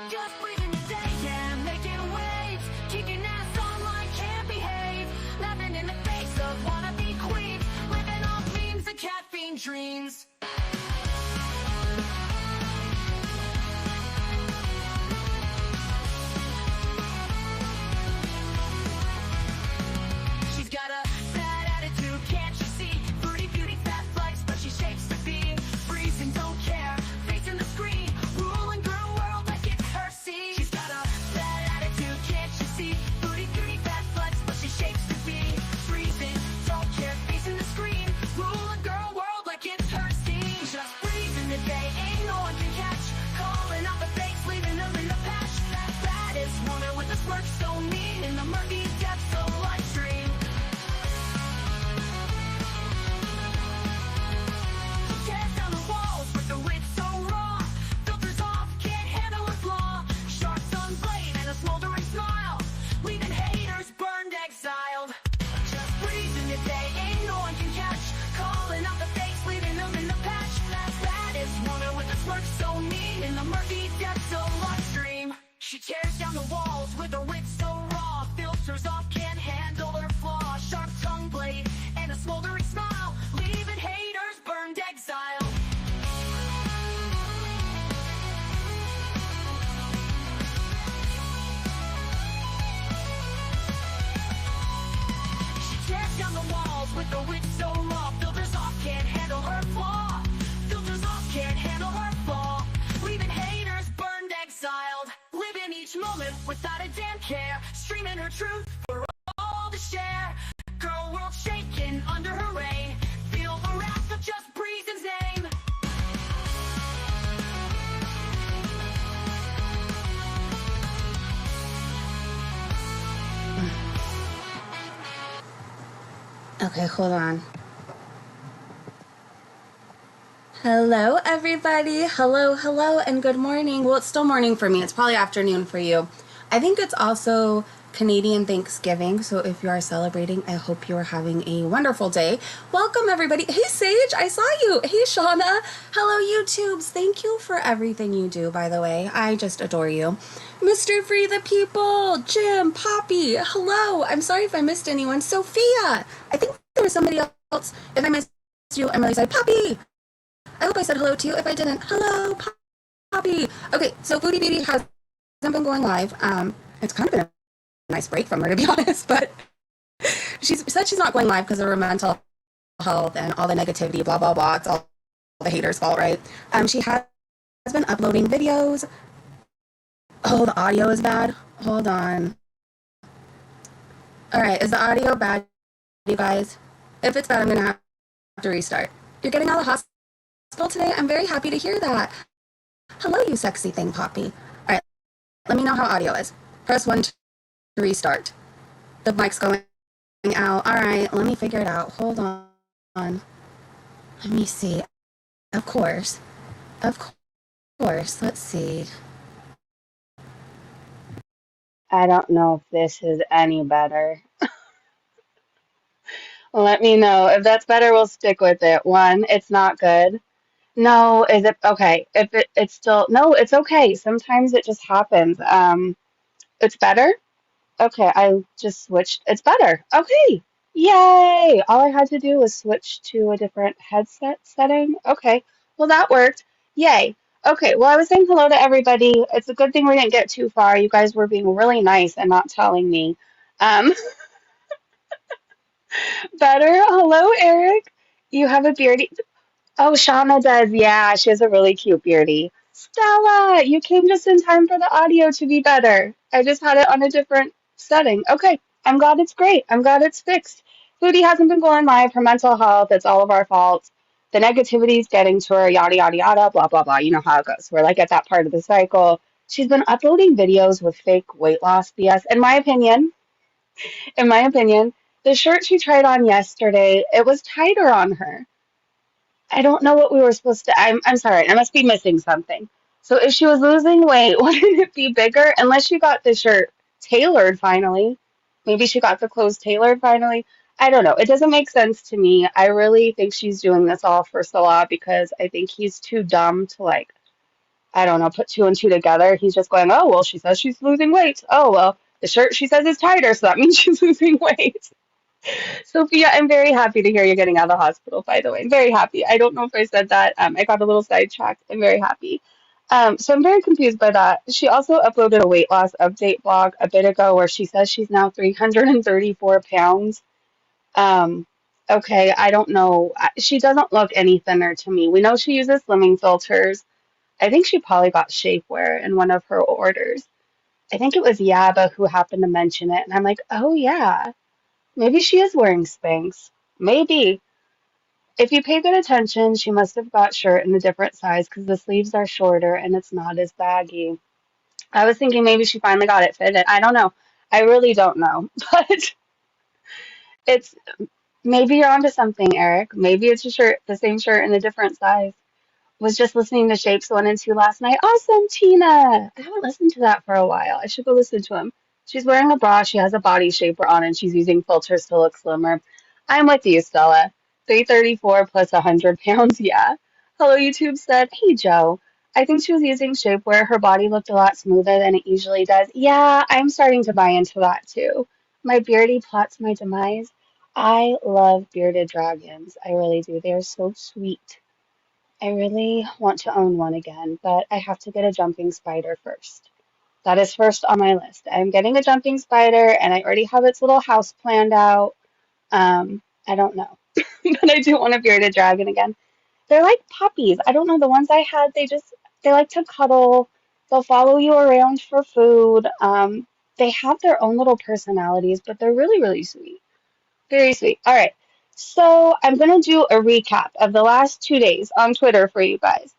Just breathing your day, yeah, making waves, kicking ass online, can't behave, laughing in the face of wannabe queens, living off memes and caffeine dreams. She's got a bad attitude, can't you see? Foodie Beauty, fat flex, but she shakes the beat. Freezing, don't care, facing the screen, ruling Gorl World like it's her scene. She's got a bad attitude, can't you see? Foodie Beauty, fat flex, but she shakes the beat. Freezing, don't care, facing the screen, ruling Gorl World like it's her scene. Just breathing the day, ain't no one can catch. Calling out the fakes, leaving them in the patch. That baddest woman with a smirk so mean in the murky depths of live stream. Tears down the walls with the wit so raw. Filters off, can't handle a flaw. Sharp sun blade and a smoldering smile, leaving haters burned, exiled. Just breathing the day, ain't no one can catch. Calling out the fakes, leaving them in the patch. That baddest woman with a smirk so mean in the murky depths of live stream. She tears down the walls with her wit so raw. Filters off, can't handle her flaw. Sharp tongue blade and a smoldering smile, leaving haters burned, exiled. She tears down the walls with her wit so raw. Filters off, can't handle her flaw. Filters off, can't handle her flaw, leaving haters burned, exiled. Living each moment without a damn care, streaming her truth for all to share. Gorl World shaking under her reign, feel the wrath of just breathing's name. Okay, hold on. Hello, everybody. Hello, and good morning. Well, it's still morning for me. It's probably afternoon for you. I think it's also Canadian Thanksgiving, so if you are celebrating, I hope you are having a wonderful day. Welcome, everybody. Hey, Sage, I saw you. Hey, Shauna. Hello, YouTubes. Thank you for everything you do, by the way. I just adore you. Mr. Free the People, Jim, Poppy, hello. I'm sorry if I missed anyone. Sophia, I think there was somebody else. If I missed you, I'm really sorry. Poppy, I hope I said hello to you. If I didn't, hello, Poppy. Okay, so Foodie Beauty hasn't been going live. It's kind of been a nice break from her, to be honest, but she said she's not going live because of her mental health and all the negativity, blah, blah, blah. It's all the haters' fault, right? She has been uploading videos. Oh, the audio is bad. Hold on. All right, is the audio bad, you guys? If it's bad, I'm going to have to restart. You're getting out of the hospital today? I'm very happy to hear that. Hello, you sexy thing, Poppy. All right, let me know how audio is. Press 1 to restart. The mic's going out. All right, let me figure it out. Hold on. Let me see. Of course. Let's see. I don't know if this is any better. Let me know. If that's better, we'll stick with it. 1, it's not good. No, is it okay? If it's still no, it's okay. Sometimes it just happens. It's better? Okay, I just switched. It's better. Okay. Yay! All I had to do was switch to a different headset setting. Okay. Well, that worked. Yay. Okay, well, I was saying hello to everybody. It's a good thing we didn't get too far. You guys were being really nice and not telling me. Um, better. Hello, Eric. You have a beardy. Oh, Shauna does. Yeah, she has a really cute beardy. Stella, you came just in time for the audio to be better. I just had it on a different setting. Okay, I'm glad it's great. I'm glad it's fixed. Foodie hasn't been going live. Her mental health, it's all of our fault. The negativity's getting to her, yada, yada, yada, blah, blah, blah. You know how it goes. We're like at that part of the cycle. She's been uploading videos with fake weight loss BS. In my opinion, the shirt she tried on yesterday, it was tighter on her. I don't know what we were supposed to. I'm sorry. I must be missing something. So if she was losing weight, wouldn't it be bigger? Unless she got the shirt tailored finally. Maybe she got the clothes tailored finally. I don't know. It doesn't make sense to me. I really think she's doing this all for Salah because I think he's too dumb to I don't know, put two and two together. He's just going, oh, well, she says she's losing weight. Oh, well, the shirt she says is tighter, so that means she's losing weight. Sophia, I'm very happy to hear you're getting out of the hospital, by the way. I'm very happy. I don't know if I said that. I got a little sidetracked. I'm very happy. So I'm very confused by that. She also uploaded a weight loss update blog a bit ago where she says she's now 334 pounds. Um, okay, I don't know. She doesn't look any thinner to me. We know she uses slimming filters. I think she probably got shapewear in one of her orders. I think it was Yaba who happened to mention it, and I'm like, oh yeah, maybe she is wearing Spanx. Maybe. If you pay good attention, she must have got shirt in a different size because the sleeves are shorter and it's not as baggy. I was thinking maybe she finally got it fitted. I don't know. I really don't know. But it's maybe you're onto something, Eric. Maybe it's a shirt, the same shirt in a different size. Was just listening to Shapes 1 and 2 last night. Awesome, Tina! I haven't listened to that for a while. I should go listen to him. She's wearing a bra, she has a body shaper on, and she's using filters to look slimmer. I'm with you, Stella. 334 plus 100 pounds, yeah. Hello, YouTube said, hey, Joe. I think she was using shapewear. Her body looked a lot smoother than it usually does. Yeah, I'm starting to buy into that too. My beardy plots my demise. I love bearded dragons. I really do. They're so sweet. I really want to own one again, but I have to get a jumping spider first. That is first on my list. I'm getting a jumping spider, and I already have its little house planned out. I don't know, but I do want a bearded dragon again. They're like puppies. I don't know. The ones I had, they like to cuddle. They'll follow you around for food. They have their own little personalities, but they're really, really sweet. Very sweet. All right. So I'm going to do a recap of the last 2 days on Twitter for you guys.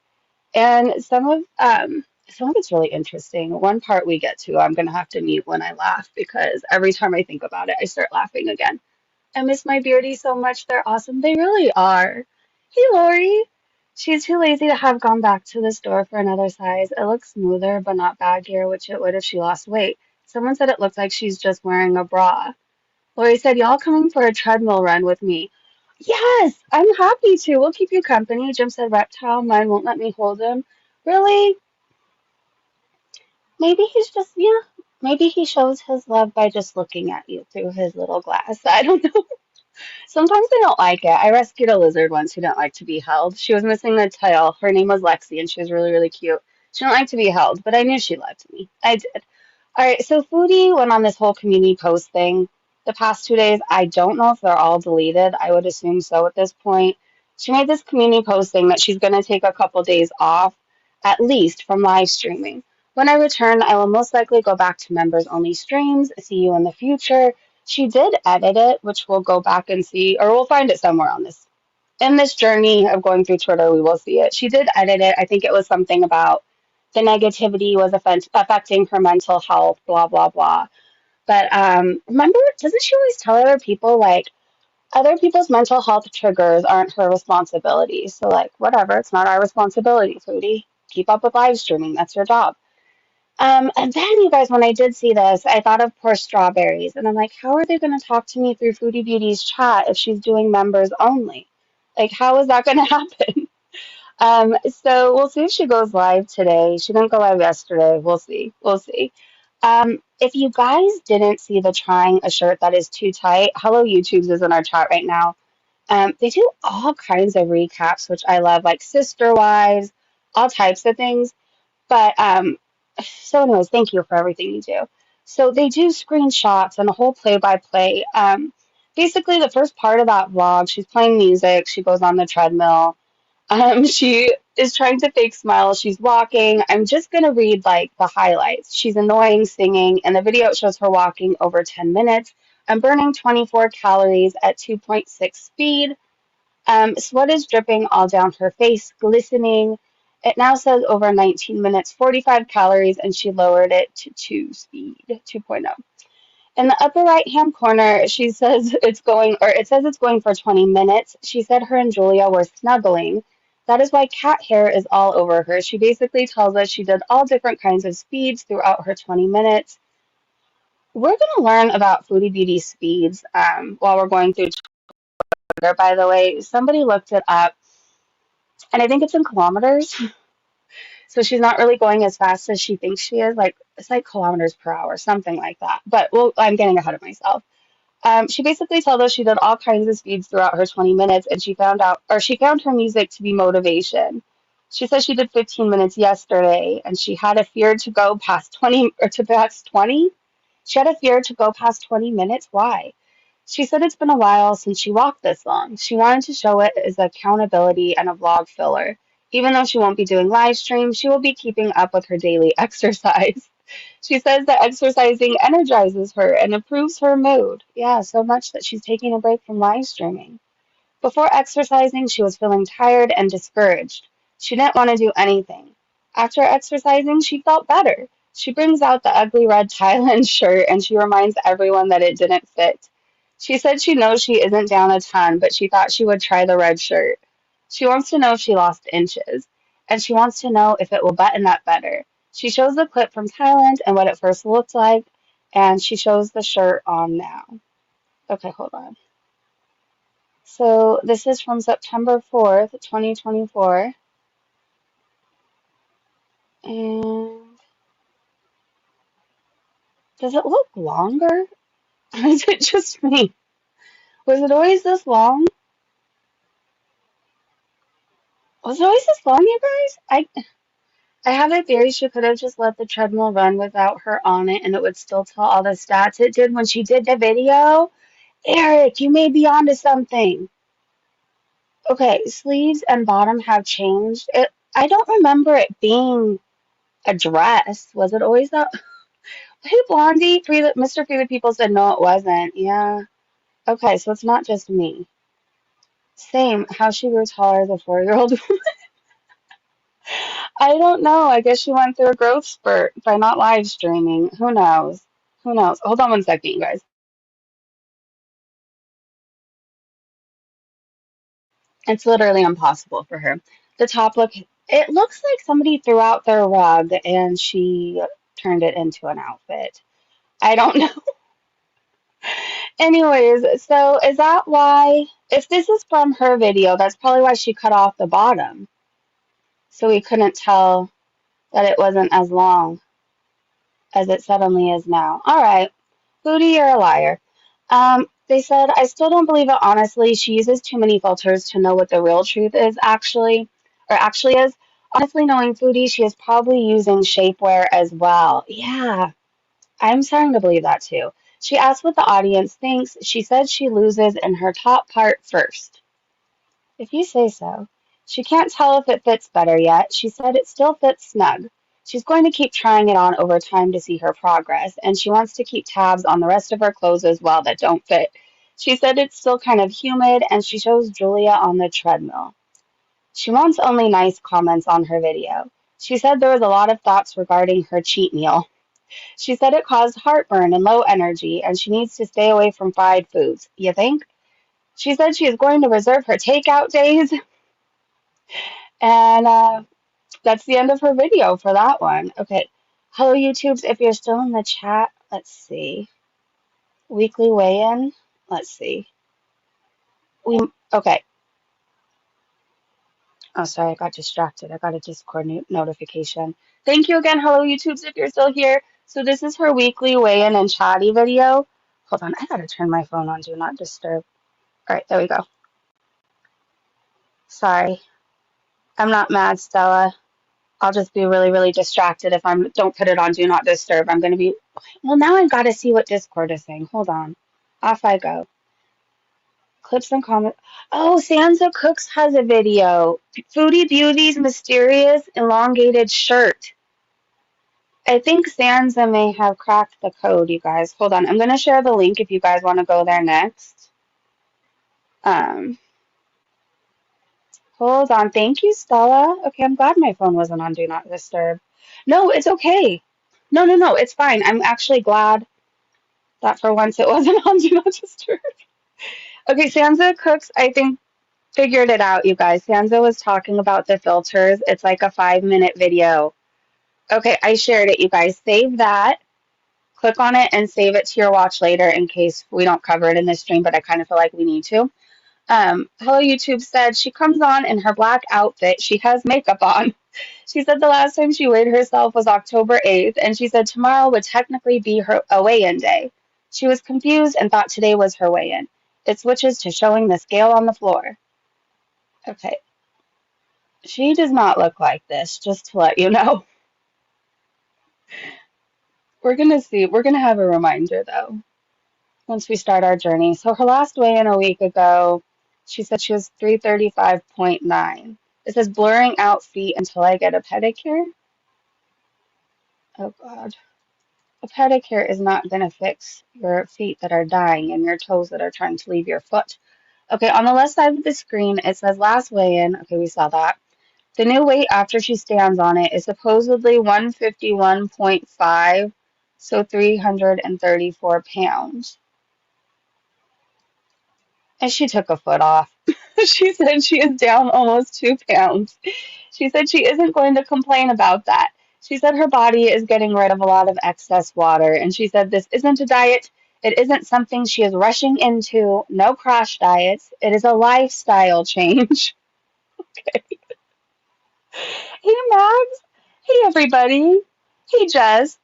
And some of it's really interesting. One part we get to, I'm going to have to mute when I laugh because every time I think about it, I start laughing again. I miss my beardies so much. They're awesome. They really are. Hey, Lori. She's too lazy to have gone back to the store for another size. It looks smoother, but not baggier, which it would if she lost weight. Someone said it looks like she's just wearing a bra. Lori said, y'all coming for a treadmill run with me? Yes, I'm happy to. We'll keep you company. Jim said, reptile, mine won't let me hold him. Really? Maybe he's just, yeah, maybe he shows his love by just looking at you through his little glass. I don't know. Sometimes I don't like it. I rescued a lizard once who didn't like to be held. She was missing a tail. Her name was Lexi, and she was really, really cute. She didn't like to be held, but I knew she loved me. I did. All right, so Foodie went on this whole community post thing the past 2 days. I don't know if they're all deleted. I would assume so at this point. She made this community post saying that she's going to take a couple days off, at least from live streaming. When I return, I will most likely go back to members only streams. See you in the future. She did edit it, which we'll go back and see, or we'll find it somewhere on this. In this journey of going through Twitter, we will see it. She did edit it. I think it was something about the negativity was affecting her mental health, blah, blah, blah. But remember, doesn't she always tell other people, like, other people's mental health triggers aren't her responsibility? So, like, whatever, it's not our responsibility, Foodie. Keep up with live streaming. That's your job. And then, you guys, when I did see this, I thought of poor Strawberries. And I'm like, how are they going to talk to me through Foodie Beauty's chat if she's doing members only? Like, how is that going to happen? So we'll see if she goes live today. She didn't go live yesterday. We'll see. We'll see. If you guys didn't see the trying a shirt that is too tight, Hello YouTubes is in our chat right now. They do all kinds of recaps, which I love, like Sister Wives, all types of things. But so anyways, thank you for everything you do. So they do screenshots and a whole play-by-play. Basically, the first part of that vlog, she's playing music. She goes on the treadmill. She is trying to fake smile. She's walking. I'm just gonna read like the highlights. She's annoying singing. In the video, it shows her walking over 10 minutes. I'm burning 24 calories at 2.6 speed. Sweat is dripping all down her face, glistening. It now says over 19 minutes, 45 calories, and she lowered it to 2 speed, 2.0. In the upper right hand corner, she says it's going, or it says it's going for 20 minutes. She said her and Julia were snuggling. That is why cat hair is all over her. She basically tells us she did all different kinds of speeds throughout her 20 minutes. We're going to learn about Foodie Beauty speeds while we're going through Twitter, by the way. Somebody looked it up, and I think it's in kilometers. So she's not really going as fast as she thinks she is. Like, it's like kilometers per hour, something like that. But well, I'm getting ahead of myself. She basically told us she did all kinds of speeds throughout her 20 minutes, and she found her music to be motivation. She said she did 15 minutes yesterday, and she had a fear to go past 20 or to past 20. She had a fear to go past 20 minutes. Why? She said it's been a while since she walked this long. She wanted to show it as accountability and a vlog filler. Even though she won't be doing live streams, she will be keeping up with her daily exercise. She says that exercising energizes her and improves her mood. Yeah, so much that she's taking a break from live streaming. Before exercising, she was feeling tired and discouraged. She didn't want to do anything. After exercising, she felt better. She brings out the ugly red Thailand shirt and she reminds everyone that it didn't fit. She said she knows she isn't down a ton, but she thought she would try the red shirt. She wants to know if she lost inches, and she wants to know if it will button up better. She shows the clip from Thailand and what it first looked like, and she shows the shirt on now. Okay, hold on. So this is from September 4th, 2024. And does it look longer? Or is it just me? Was it always this long? Was it always this long, you guys? I have a theory she could have just let the treadmill run without her on it and it would still tell all the stats it did when she did the video. Eric, you may be onto something. Okay, sleeves and bottom have changed. I don't remember it being a dress. Was it always that? Hey, Blondie, Mr. Free the People said no, it wasn't. Yeah. Okay, so it's not just me. Same, how she grew taller as a 4-year-old. I don't know. I guess she went through a growth spurt by not live streaming. Who knows? Who knows? Hold on one second, you guys. It's literally impossible for her. The top it looks like somebody threw out their rug and she turned it into an outfit. I don't know. Anyways, so is that why, if this is from her video, that's probably why she cut off the bottom. So we couldn't tell that it wasn't as long as it suddenly is now. All right, Foodie, you're a liar. They said, I still don't believe it, honestly. She uses too many filters to know what the real truth is, actually is. Honestly, knowing Foodie, she is probably using shapewear as well. Yeah, I'm starting to believe that too. She asked what the audience thinks. She said she loses in her top part first. If you say so. She can't tell if it fits better yet. She said it still fits snug. She's going to keep trying it on over time to see her progress, and she wants to keep tabs on the rest of her clothes as well that don't fit. She said it's still kind of humid, and she shows Julia on the treadmill. She wants only nice comments on her video. She said there was a lot of thoughts regarding her cheat meal. She said it caused heartburn and low energy, and she needs to stay away from fried foods. You think? She said she is going to reserve her takeout days, and that's the end of her video for that one. Okay. Hello, YouTubes. If you're still in the chat, let's see. Weekly weigh-in. Let's see. Okay. Oh, sorry, I got distracted. I got a Discord notification. Thank you again, hello, YouTubes, if you're still here. So this is her weekly weigh-in and chatty video. Hold on, I gotta turn my phone on Do Not Disturb. All right, there we go. Sorry. I'm not mad, Stella. I'll just be really, really distracted if I don't put it on Do Not Disturb. I'm going to be, well, now I've got to see what Discord is saying. Hold on. Off I go. Clips and comments. Oh, Sansa Cooks has a video. Foodie Beauty's mysterious elongated shirt. I think Sansa may have cracked the code, you guys. Hold on. I'm going to share the link if you guys want to go there next. Hold on. Thank you, Stella. Okay, I'm glad my phone wasn't on Do Not Disturb. No, it's okay. No. It's fine. I'm actually glad that for once it wasn't on Do Not Disturb. Okay, Sansa Cooks, I think, figured it out, you guys. Sansa was talking about the filters. It's like a 5-minute video. Okay, I shared it, you guys. Save that. Click on it and save it to your watch later in case we don't cover it in this stream, but I kind of feel like we need to. Hello YouTube said she comes on in her black outfit. She has makeup on. She said the last time she weighed herself was October 8th, and she said tomorrow would technically be her a weigh-in day. She was confused and thought today was her weigh-in. It switches to showing the scale on the floor. Okay, she does not look like this, just to let you know. We're gonna see. We're gonna have a reminder though once we start our journey. So her last weigh-in a week ago, she said she was 335.9. It says blurring out feet until I get a pedicure. Oh God. A pedicure is not going to fix your feet that are dying and your toes that are trying to leave your foot. Okay, on the left side of the screen, it says last weigh-in. Okay, we saw that. The new weight after she stands on it is supposedly 151.5, so 334 pounds. And she took a foot off. She said she is down almost 2 pounds. She said she isn't going to complain about that. She said her body is getting rid of a lot of excess water. And she said this isn't a diet. It isn't something she is rushing into. No crash diets. It is a lifestyle change. Hey, Max. Hey, everybody. Hey, Jess.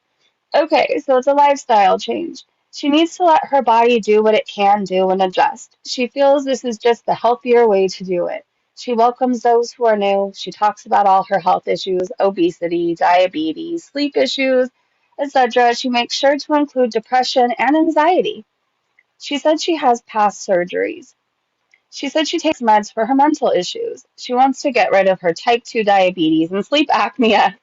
Okay, so it's a lifestyle change. She needs to let her body do what it can do and adjust. She feels this is just the healthier way to do it. She welcomes those who are new. She talks about all her health issues, obesity, diabetes, sleep issues, etc. She makes sure to include depression and anxiety. She said she has past surgeries. She said she takes meds for her mental issues. She wants to get rid of her type 2 diabetes and sleep apnea.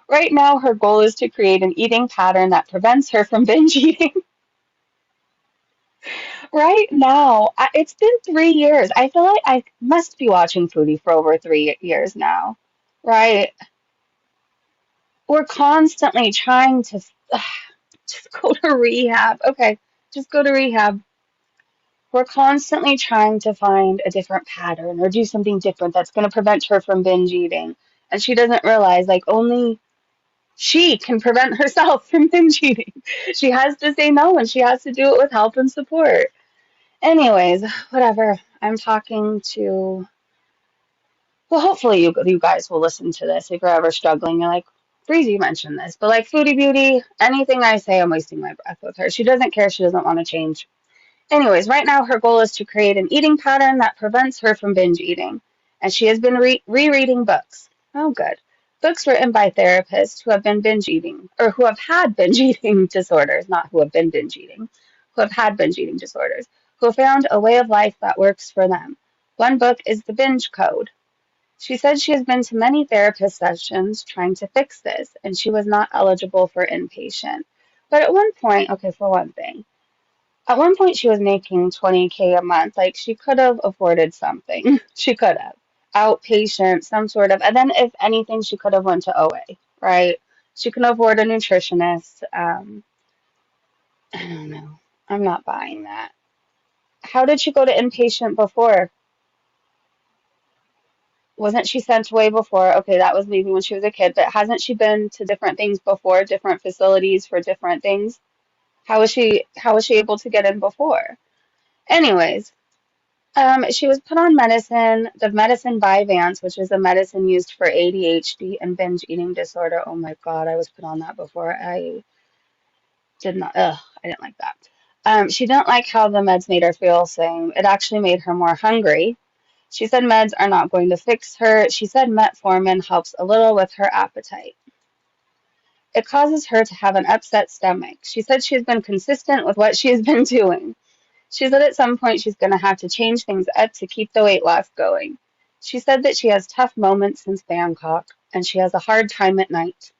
Right now, her goal is to create an eating pattern that prevents her from binge eating. Right now, it's been 3 years. I feel like I must be watching Foodie for over 3 years now. Right? We're constantly trying to just go to rehab. Okay, just go to rehab. We're constantly trying to find a different pattern or do something different that's going to prevent her from binge eating. And she doesn't realize, like, only she can prevent herself from binge eating. She has to say no and she has to do it with help and support. Anyways, whatever. I'm talking to, well, hopefully you guys will listen to this if you're ever struggling. You're like, Breezy mentioned this, but like Foodie Beauty, anything I say, I'm wasting my breath with her. She doesn't care. She doesn't want to change. Anyways, right now her goal is to create an eating pattern that prevents her from binge eating. And she has been rereading books. Oh, good. Books written by therapists who have been binge eating, or who have had binge eating disorders, not who have been binge eating, who have had binge eating disorders, who have found a way of life that works for them. One book is The Binge Code. She said she has been to many therapist sessions trying to fix this, and she was not eligible for inpatient. But at one point, okay, for one thing, at one point, she was making 20K a month. Like, she could have afforded something. She could have. Outpatient, some sort of. And then, if anything, she could have went to OA, right? She can afford a nutritionist. I don't know. I'm not buying that. How did she go to inpatient before? Wasn't she sent away before? Okay, that was maybe when she was a kid, but hasn't she been to different things before, different facilities for different things? How was she able to get in before? Anyways, she was put on medicine, the medicine Vyvanse, which is a medicine used for ADHD and binge eating disorder. Oh my God, I was put on that before. I did not, I didn't like that. She didn't like how the meds made her feel, saying it actually made her more hungry. She said meds are not going to fix her. She said metformin helps a little with her appetite. It causes her to have an upset stomach. She said she has been consistent with what she has been doing. She said at some point she's going to have to change things up to keep the weight loss going. She said that she has tough moments since Bangkok, and she has a hard time at night.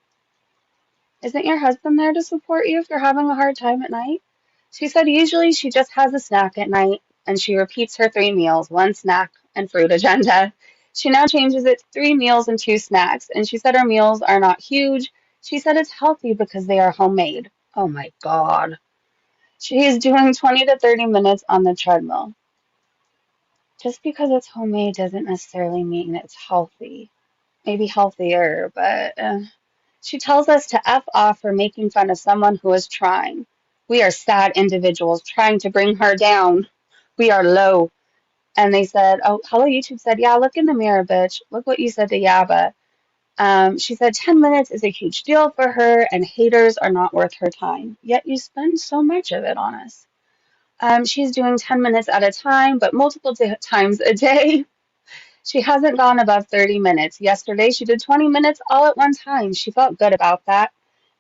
Isn't your husband there to support you if you're having a hard time at night? She said usually she just has a snack at night, and she repeats her 3 meals, one snack, and fruit agenda. She now changes it to 3 meals and 2 snacks, and she said her meals are not huge. She said it's healthy because they are homemade. Oh my God. She is doing 20 to 30 minutes on the treadmill. Just because it's homemade doesn't necessarily mean it's healthy. Maybe healthier, but she tells us to F off for making fun of someone who is trying. We are sad individuals trying to bring her down. We are low. And they said, oh, Hello YouTube said, yeah, look in the mirror, bitch. Look what you said to Yaba. She said 10 minutes is a huge deal for her, and haters are not worth her time. Yet you spend so much of it on us. She's doing 10 minutes at a time, but multiple times a day. She hasn't gone above 30 minutes. Yesterday, she did 20 minutes all at one time. She felt good about that,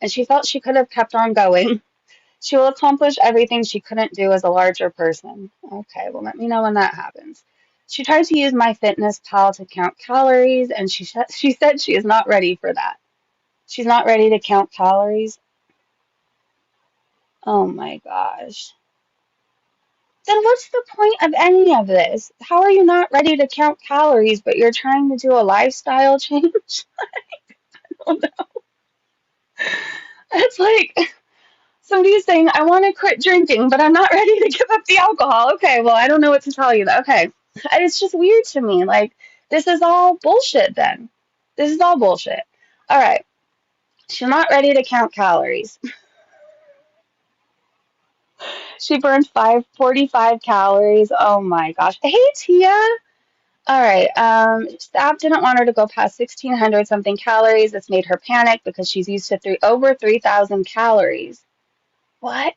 and she felt she could have kept on going. She will accomplish everything she couldn't do as a larger person. Okay, well, let me know when that happens. She tried to use MyFitnessPal to count calories, and she said she is not ready for that. She's not ready to count calories. Oh my gosh. Then what's the point of any of this? How are you not ready to count calories, but you're trying to do a lifestyle change? Oh no. It's like somebody's saying, I want to quit drinking, but I'm not ready to give up the alcohol. Okay, well, I don't know what to tell you. Okay. And it's just weird to me. Like, this is all bullshit then. This is all bullshit. All right. She's not ready to count calories. She burned 545 calories. Oh my gosh. Hey, Tia. All right. The app didn't want her to go past 1,600 something calories. This made her panic because she's used to over 3,000 calories. What?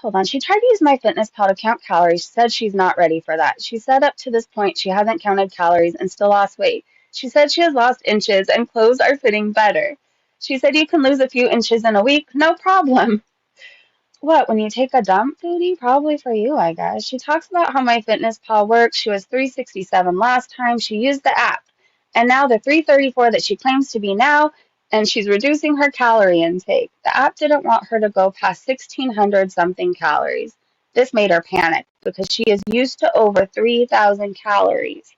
Hold on. She tried to use MyFitnessPal to count calories. She said she's not ready for that. She said up to this point she hasn't counted calories and still lost weight. She said she has lost inches and clothes are fitting better. She said you can lose a few inches in a week, no problem. What, when you take a dump, Foodie? Probably for you, I guess. She talks about how MyFitnessPal works. She was 367 last time. She used the app. And now the 334 that she claims to be now, and she's reducing her calorie intake. The app didn't want her to go past 1,600 something calories. This made her panic because she is used to over 3,000 calories.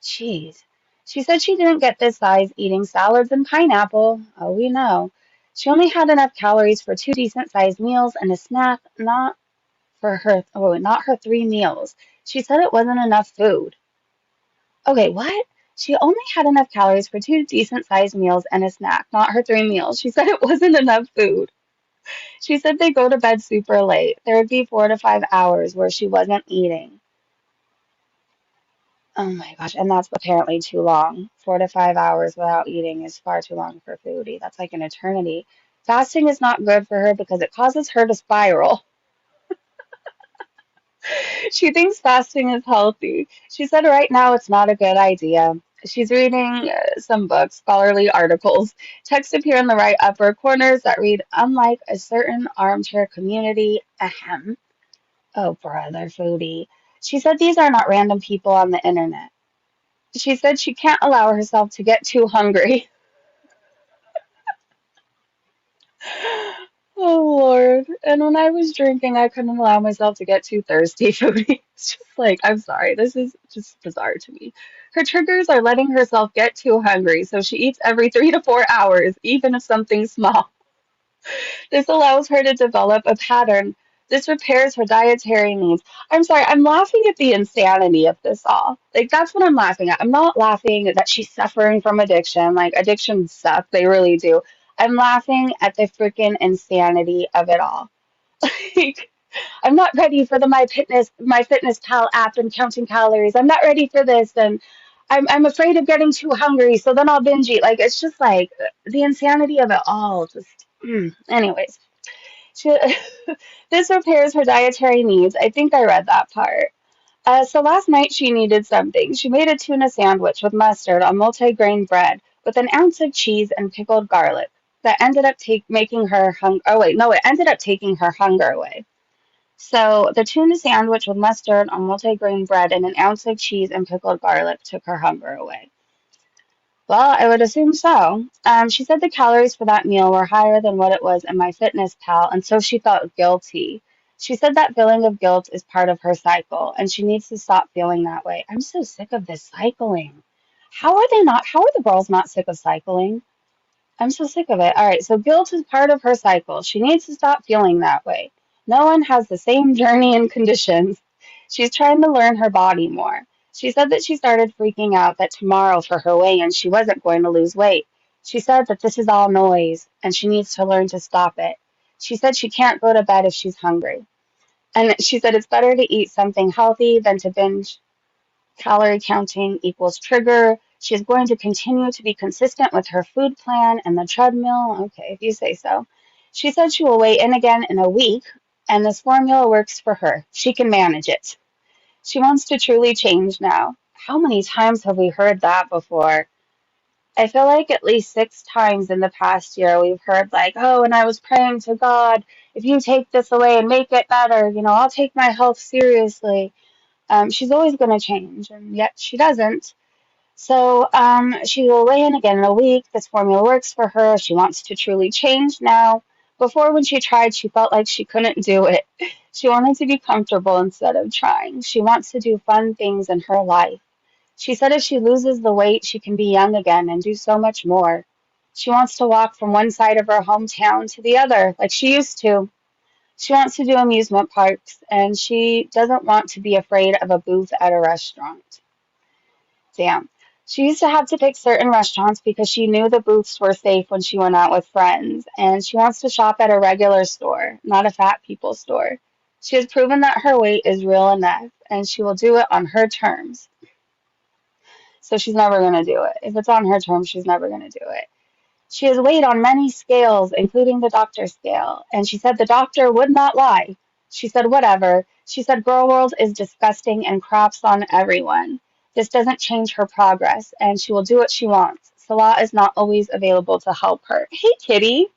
Jeez. She said she didn't get this size eating salads and pineapple. Oh, we know. She only had enough calories for two decent sized meals and a snack, not her three meals. She said it wasn't enough food. Okay, what? She only had enough calories for two decent sized meals and a snack, not her three meals. She said it wasn't enough food. She said they go to bed super late. There would be 4 to 5 hours where she wasn't eating. Oh my gosh, and that's apparently too long. 4 to 5 hours without eating is far too long for Foodie. That's like an eternity. Fasting is not good for her because it causes her to spiral. She thinks fasting is healthy. She said right now it's not a good idea. She's reading some books, scholarly articles. Text appear in the right upper corners that read, unlike a certain armchair community, ahem. Oh, brother, Foodie. She said these are not random people on the internet. She said she can't allow herself to get too hungry. Oh Lord. And when I was drinking, I couldn't allow myself to get too thirsty. Foodie. It's just like, I'm sorry, this is just bizarre to me. Her triggers are letting herself get too hungry, so she eats every 3 to 4 hours, even if something's small. This allows her to develop a pattern. This repairs her dietary needs. I'm sorry, I'm laughing at the insanity of this all. Like, that's what I'm laughing at. I'm not laughing that she's suffering from addiction. Like, addictions suck. They really do. I'm laughing at the freaking insanity of it all. Like, I'm not ready for the MyFitnessPal app and counting calories. I'm not ready for this, and I'm afraid of getting too hungry, so then I'll binge eat. Like, it's just like the insanity of it all. Anyways. She, this repairs her dietary needs. I think I read that part. So last night she needed something. She made a tuna sandwich with mustard on multigrain bread with an ounce of cheese and pickled garlic. That ended up making her Oh wait, no, it ended up taking her hunger away. So the tuna sandwich with mustard on multigrain bread and an ounce of cheese and pickled garlic took her hunger away. Well, I would assume so. She said the calories for that meal were higher than what it was in MyFitnessPal, and so she felt guilty. She said that feeling of guilt is part of her cycle, and she needs to stop feeling that way. I'm so sick of this cycling. How are the girls not sick of cycling? I'm so sick of it. All right, so guilt is part of her cycle. She needs to stop feeling that way. No one has the same journey and conditions. She's trying to learn her body more. She said that she started freaking out that tomorrow for her weigh-in she wasn't going to lose weight. She said that this is all noise and she needs to learn to stop it. She said she can't go to bed if she's hungry. And she said it's better to eat something healthy than to binge. Calorie counting equals trigger. She is going to continue to be consistent with her food plan and the treadmill. Okay, if you say so. She said she will weigh in again in a week, and this formula works for her. She can manage it. She wants to truly change now. How many times have we heard that before? I feel like at least 6 times in the past year we've heard, like, oh, and I was praying to God, if you take this away and make it better, I'll take my health seriously. She's always going to change, and yet she doesn't. So she will weigh in again in a week. This formula works for her. She wants to truly change now. Before, when she tried, she felt like she couldn't do it. She wanted to be comfortable instead of trying. She wants to do fun things in her life. She said if she loses the weight, she can be young again and do so much more. She wants to walk from one side of her hometown to the other, like she used to. She wants to do amusement parks, and she doesn't want to be afraid of a booth at a restaurant. Damn. She used to have to pick certain restaurants because she knew the booths were safe when she went out with friends, and she wants to shop at a regular store, not a fat people store. She has proven that her weight is real enough, and she will do it on her terms. So she's never going to do it. If it's on her terms, she's never going to do it. She has weighed on many scales, including the doctor's scale, and she said the doctor would not lie. She said whatever. She said Gorl World is disgusting and craps on everyone. This doesn't change her progress, and she will do what she wants. Salah is not always available to help her. Hey, Kitty.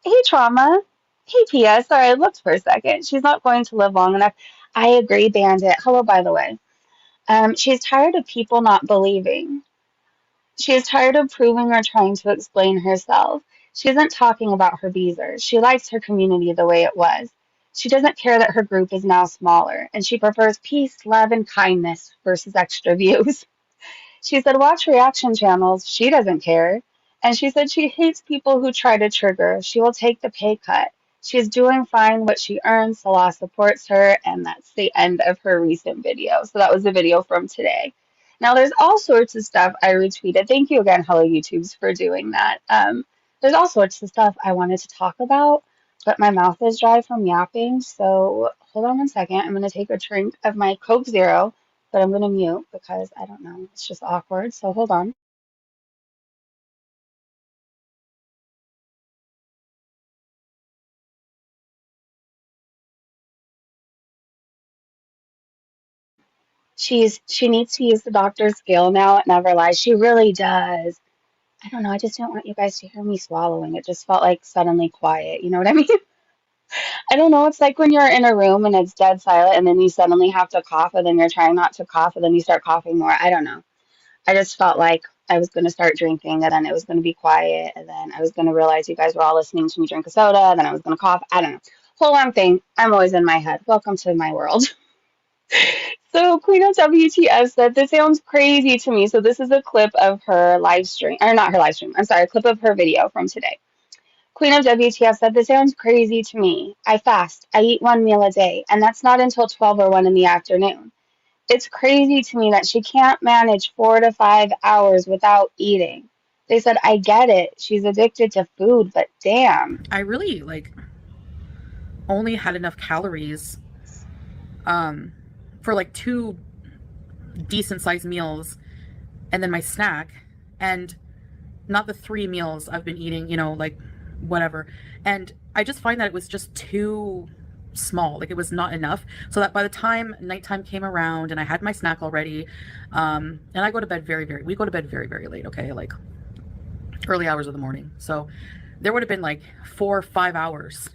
Hey, Trauma. Hey, Pia. Sorry, I looked for a second. She's not going to live long enough. I agree, Bandit. Hello, by the way. She's tired of people not believing. She is tired of proving or trying to explain herself. She isn't talking about her beezers. She likes her community the way it was. She doesn't care that her group is now smaller, and she prefers peace, love, and kindness versus extra views. She said watch reaction channels. She doesn't care. And she said she hates people who try to trigger. She will take the pay cut. She is doing fine what she earns. Salah supports her, and that's the end of her recent video. So that was the video from today. Now there's all sorts of stuff I retweeted. Thank you again, Hello YouTubes, for doing that. There's all sorts of stuff I wanted to talk about, but my mouth is dry from yapping. So hold on one second. I'm going to take a drink of my Coke Zero, but I'm going to mute because I don't know. It's just awkward. So hold on. She needs to use the doctor's scale now. It never lies. She really does. I don't know. I just don't want you guys to hear me swallowing. It just felt like suddenly quiet. You know what I mean? I don't know. It's like when you're in a room and it's dead silent and then you suddenly have to cough and then you're trying not to cough and then you start coughing more. I don't know. I just felt like I was going to start drinking and then it was going to be quiet and then I was going to realize you guys were all listening to me drink a soda and then I was going to cough. I don't know. Whole long thing. I'm always in my head. Welcome to my world. So Queen of WTF said, this sounds crazy to me. So this is a clip of her live stream, or not her live stream. I'm sorry, a clip of her video from today. Queen of WTF said, this sounds crazy to me. I fast. I eat one meal a day, and that's not until 12 or 1 in the afternoon. It's crazy to me that she can't manage 4 to 5 hours without eating. They said, I get it. She's addicted to food, but damn. I really only had enough calories for like 2 decent sized meals and then my snack, and not the 3 meals I've been eating, like whatever. And I just find that it was just too small. Like it was not enough. So that by the time nighttime came around and I had my snack already, and I go to bed we go to bed very, very late. Okay. Like early hours of the morning. So there would have been like 4 or 5 hours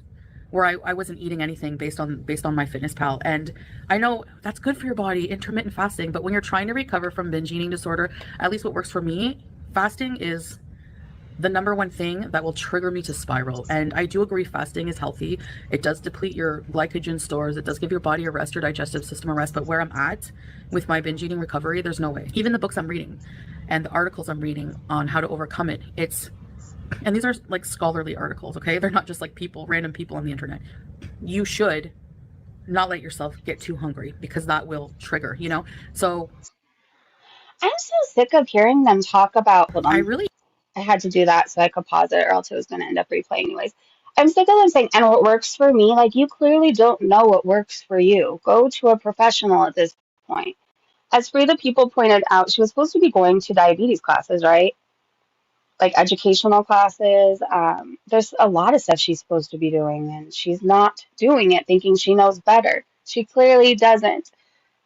where I wasn't eating anything based on MyFitnessPal. And I know that's good for your body, intermittent fasting, but when you're trying to recover from binge eating disorder, at least what works for me, fasting is the number one thing that will trigger me to spiral. And I do agree fasting is healthy. It does deplete your glycogen stores. It does give your body a rest, your digestive system a rest. But where I'm at with my binge eating recovery, there's no way. Even the books I'm reading and the articles I'm reading on how to overcome it, and these are like scholarly articles, okay? They're not just like random people on the internet. You should not let yourself get too hungry because that will trigger, So I'm so sick of hearing them talk about, hold on. I really I had to do that so I could pause it or else it was going to end up replay anyways. I'm sick of them saying, and what works for me, like you clearly don't know what works for you. Go to a professional at this point. As Free the People pointed out, she was supposed to be going to diabetes classes, right? Like educational classes. There's a lot of stuff she's supposed to be doing, and she's not doing it thinking she knows better. She clearly doesn't.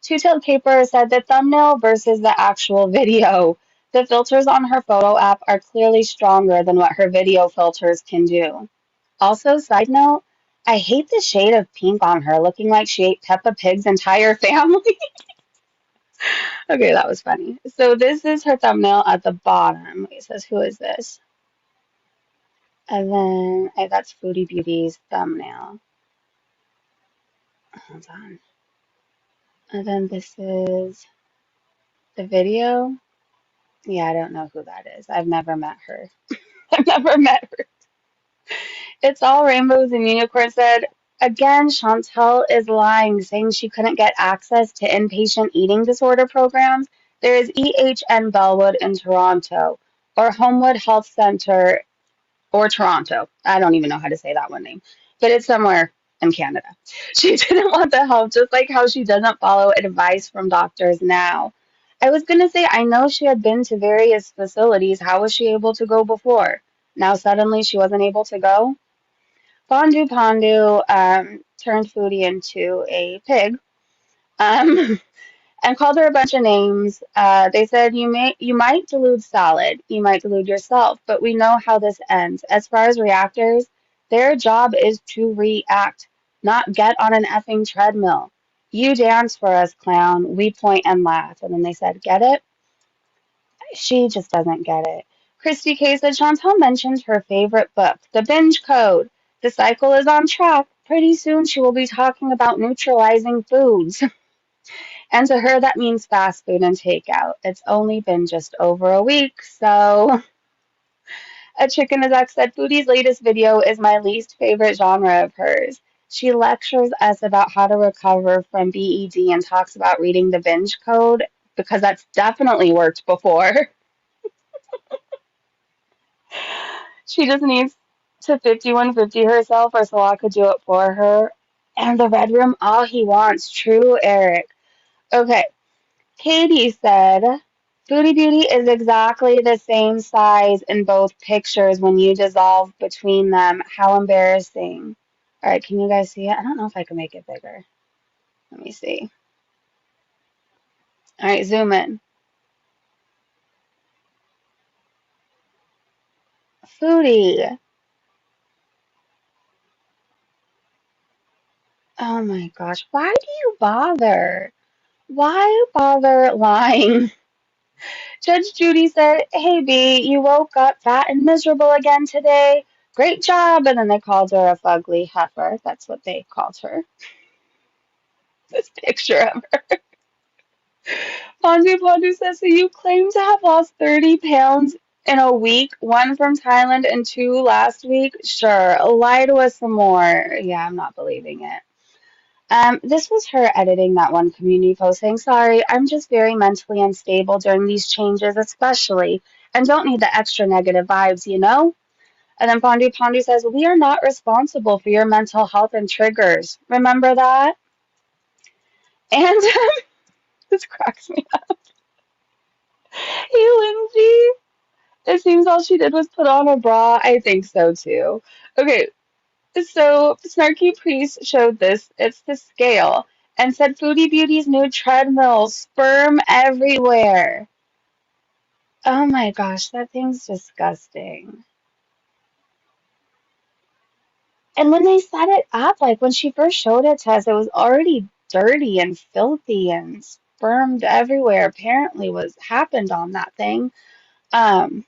Two-Tailed Caper said the thumbnail versus the actual video. The filters on her photo app are clearly stronger than what her video filters can do. Also, side note, I hate the shade of pink on her, looking like she ate Peppa Pig's entire family. Okay, that was funny. So this is her thumbnail at the bottom. It says, who is this? And then that's Foodie Beauty's thumbnail. Hold on. And then this is the video. Yeah, I don't know who that is. I've never met her. I've never met her. It's all rainbows and unicorns said. Again, Chantel is lying, saying she couldn't get access to inpatient eating disorder programs. There is EHN Bellwood in Toronto or Homewood Health Center or Toronto. I don't even know how to say that one name, but it's somewhere in Canada. She didn't want the help, just like how she doesn't follow advice from doctors now. I was going to say, I know she had been to various facilities. How was she able to go before? Now suddenly she wasn't able to go? Fondue Pondu turned Foodie into a pig um, and called her a bunch of names. They said you might delude salad, you might delude yourself, but we know how this ends. As far as reactors, their job is to react, not get on an effing treadmill. You dance for us, clown. We point and laugh. And then they said, get it? She just doesn't get it. Christy K said Chantel mentioned her favorite book, The Binge Code. The cycle is on track. Pretty soon she will be talking about neutralizing foods. And to her, that means fast food and takeout. It's only been just over a week, so. A Chicken is X said Foodie's latest video is my least favorite genre of hers. She lectures us about how to recover from BED and talks about reading the binge code because that's definitely worked before. She just needs to 5150 herself, or Salah could do it for her. And the Red Room, all he wants. True, Eric. Okay. Katie said, Foodie Beauty is exactly the same size in both pictures when you dissolve between them. How embarrassing. All right, can you guys see it? I don't know if I can make it bigger. Let me see. All right, zoom in. Foodie. Oh my gosh, why do you bother? Why bother lying? Judge Judy said, Hey B, you woke up fat and miserable again today. Great job. And then they called her a fugly heifer. That's what they called her. This picture of her. Pondu Pondu says, So you claim to have lost 30 pounds in a week, one from Thailand and two last week? Sure. Lie to us some more. Yeah, I'm not believing it. This was her editing that one community post saying, Sorry, I'm just very mentally unstable during these changes, especially, and don't need the extra negative vibes, you know? And then Pondu Pondu says, We are not responsible for your mental health and triggers. Remember that? And this cracks me up. Hey, Lindsay. It seems all she did was put on a bra. I think so too. Okay, so Snarky Priest showed this. It's the scale and said Foodie Beauty's new treadmill, sperm everywhere. Oh my gosh, that thing's disgusting. And when they set it up, like when she first showed it to us, it was already dirty and filthy and spermed everywhere. Apparently, was happened on that thing. Um,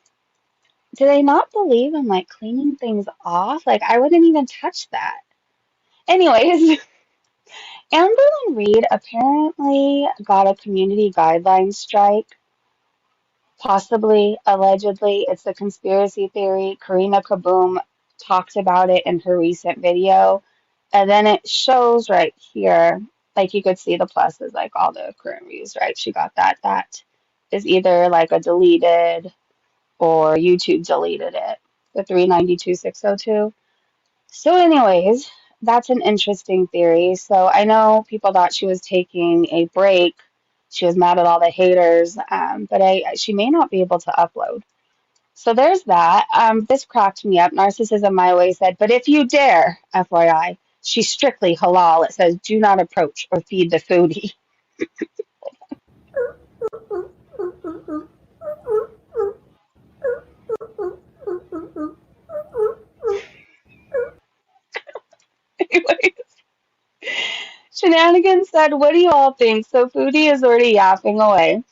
do they not believe in like cleaning things off? Like I wouldn't even touch that. Anyways, Amberlynn Reed apparently got a community guidelines strike. Possibly, allegedly, it's a conspiracy theory. Karina Kaboom talked about it in her recent video. And then it shows right here, like you could see the pluses, like all the current views, right? She got that. That is either like a deleted or YouTube deleted it, the 392,602. So, anyways, that's an interesting theory. So, I know people thought she was taking a break. She was mad at all the haters, but she may not be able to upload. So there's that. This cracked me up. Narcissism My Way said, but if you dare, FYI, she's strictly halal. It says, do not approach or feed the foodie. Anyway, Shenanigans said, what do you all think? So Foodie is already yapping away.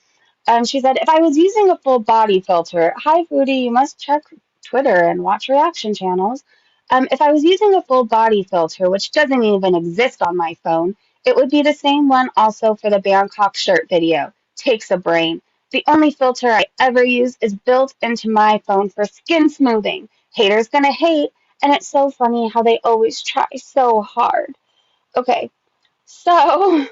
She said, if I was using a full body filter, hi Foodie, you must check Twitter and watch reaction channels. If I was using a full body filter, which doesn't even exist on my phone, it would be the same one also for the Bangkok shirt video. Takes a brain. The only filter I ever use is built into my phone for skin smoothing. Haters gonna hate, and it's so funny how they always try so hard. Okay, so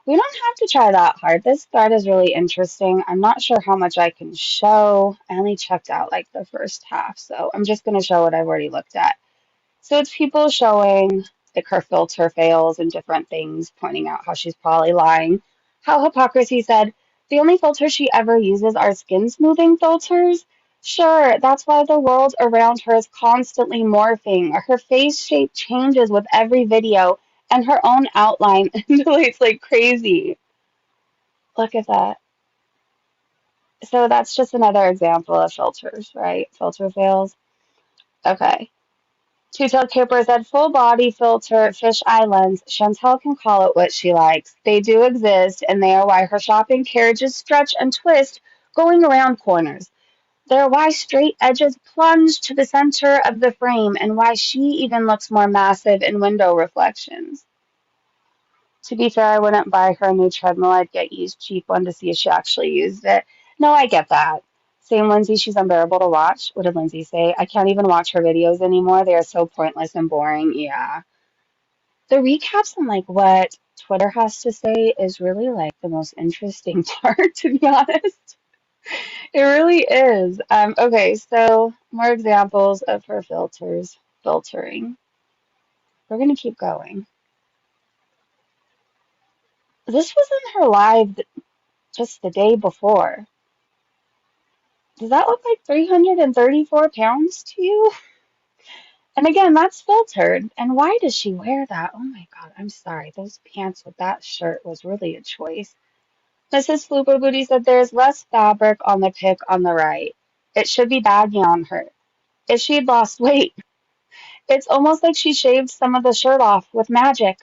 we don't have to try that hard. This thread is really interesting. I'm not sure how much I can show. I only checked out like the first half, so I'm just going to show what I've already looked at. So it's people showing like her filter fails and different things, pointing out how she's probably lying. How hypocrisy said, the only filters she ever uses are skin smoothing filters. Sure, that's why the world around her is constantly morphing. Her face shape changes with every video, and her own outline undulates like crazy. Look at that. So that's just another example of filters, right? Filter fails. Okay. Two-tailed Kipper said full body filter, fish eye lens. Chantel can call it what she likes. They do exist, and they are why her shopping carriages stretch and twist, going around corners. They're why straight edges plunge to the center of the frame, and why she even looks more massive in window reflections. To be fair, I wouldn't buy her a new treadmill. I'd get used cheap one to see if she actually used it. No, I get that. Same Lindsay, she's unbearable to watch. What did Lindsay say? I can't even watch her videos anymore. They are so pointless and boring. Yeah. The recaps and like what Twitter has to say is really like the most interesting part, to be honest. It really is. Okay, so more examples of her filtering. We're gonna keep going. This was in her live just the day before. Does that look like 334 pounds to you? And again, that's filtered. And why does she wear that? Oh my God, I'm sorry. Those pants with that shirt was really a choice. Mrs. Flooper Booty said there's less fabric on the pic on the right. It should be baggy on her. If she'd lost weight, it's almost like she shaved some of the shirt off with magic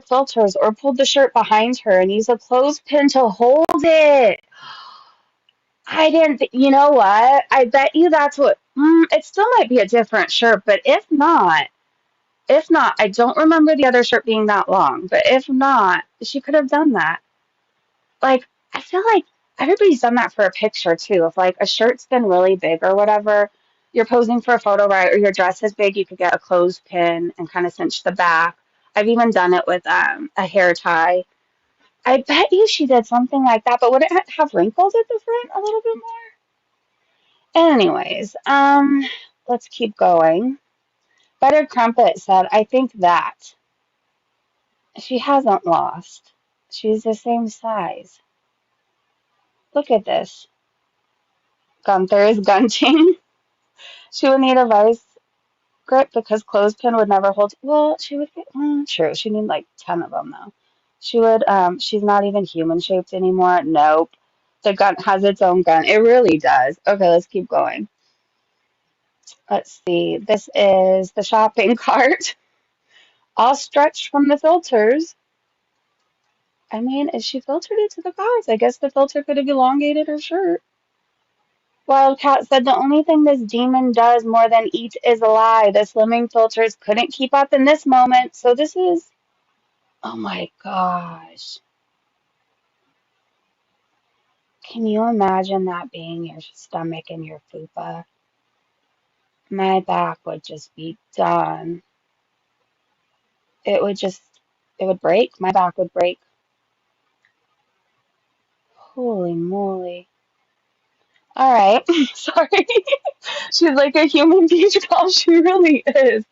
filters, or pulled the shirt behind her and used a clothespin to hold it. I didn't, you know what? I bet you that's what, it still might be a different shirt, but if not, I don't remember the other shirt being that long, but if not, she could have done that. Like, I feel like everybody's done that for a picture too. If like a shirt's been really big or whatever, you're posing for a photo, right? Or your dress is big, you could get a clothespin and kind of cinch the back. I've even done it with a hair tie. I bet you she did something like that, but would it have wrinkles at the front a little bit more? Anyways, let's keep going. Better Crumpet said, I think that she hasn't lost. She's the same size. Look at this. Gunther is gunting. She would need a vice grip because clothespin would never hold. Well, she would get, true. She'd need like 10 of them though. She would, she's not even human shaped anymore. Nope. The gun has its own gun. It really does. Okay, let's keep going. Let's see. This is the shopping cart, all stretched from the filters. I mean, if she filtered it to the cause, I guess the filter could have elongated her shirt. Wildcat said the only thing this demon does more than eat is lie. The slimming filters couldn't keep up in this moment. So this is, oh my gosh. Can you imagine that being your stomach and your fupa? My back would just be done. It would just, it would break. My back would break. Holy moly. All right. Sorry. She's like a human beach ball. She really is.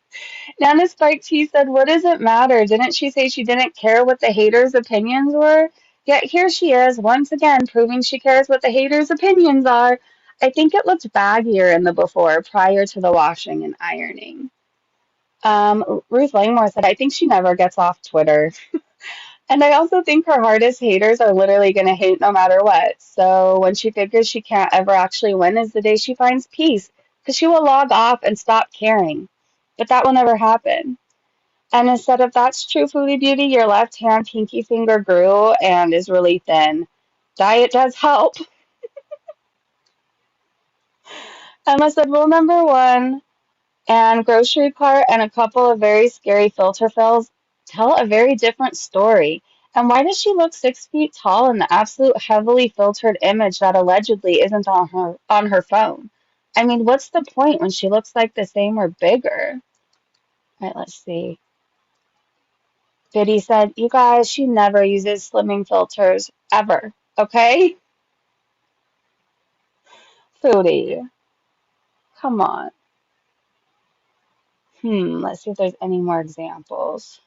Nana Spike T said, "What does it matter? Didn't she say she didn't care what the haters' opinions were? Yet here she is, once again, proving she cares what the haters' opinions are. I think it looked baggier in the before, prior to the washing and ironing." Ruth Langmore said, "I think she never gets off Twitter. And I also think her hardest haters are literally going to hate no matter what. So when she figures she can't ever actually win is the day she finds peace, because she will log off and stop caring. But that will never happen." And instead of "That's true, Foodie Beauty, your left hand pinky finger grew and is really thin. Diet does help." Emma said, "Rule number one, and grocery cart and a couple of very scary filter fills tell a very different story. And why does she look 6 feet tall in the absolute heavily filtered image that allegedly isn't on her phone? I mean, what's the point when she looks like the same or bigger?" All right, let's see. Biddy said, "You guys, she never uses slimming filters ever. Okay? Foodie, come on." Let's see if there's any more examples.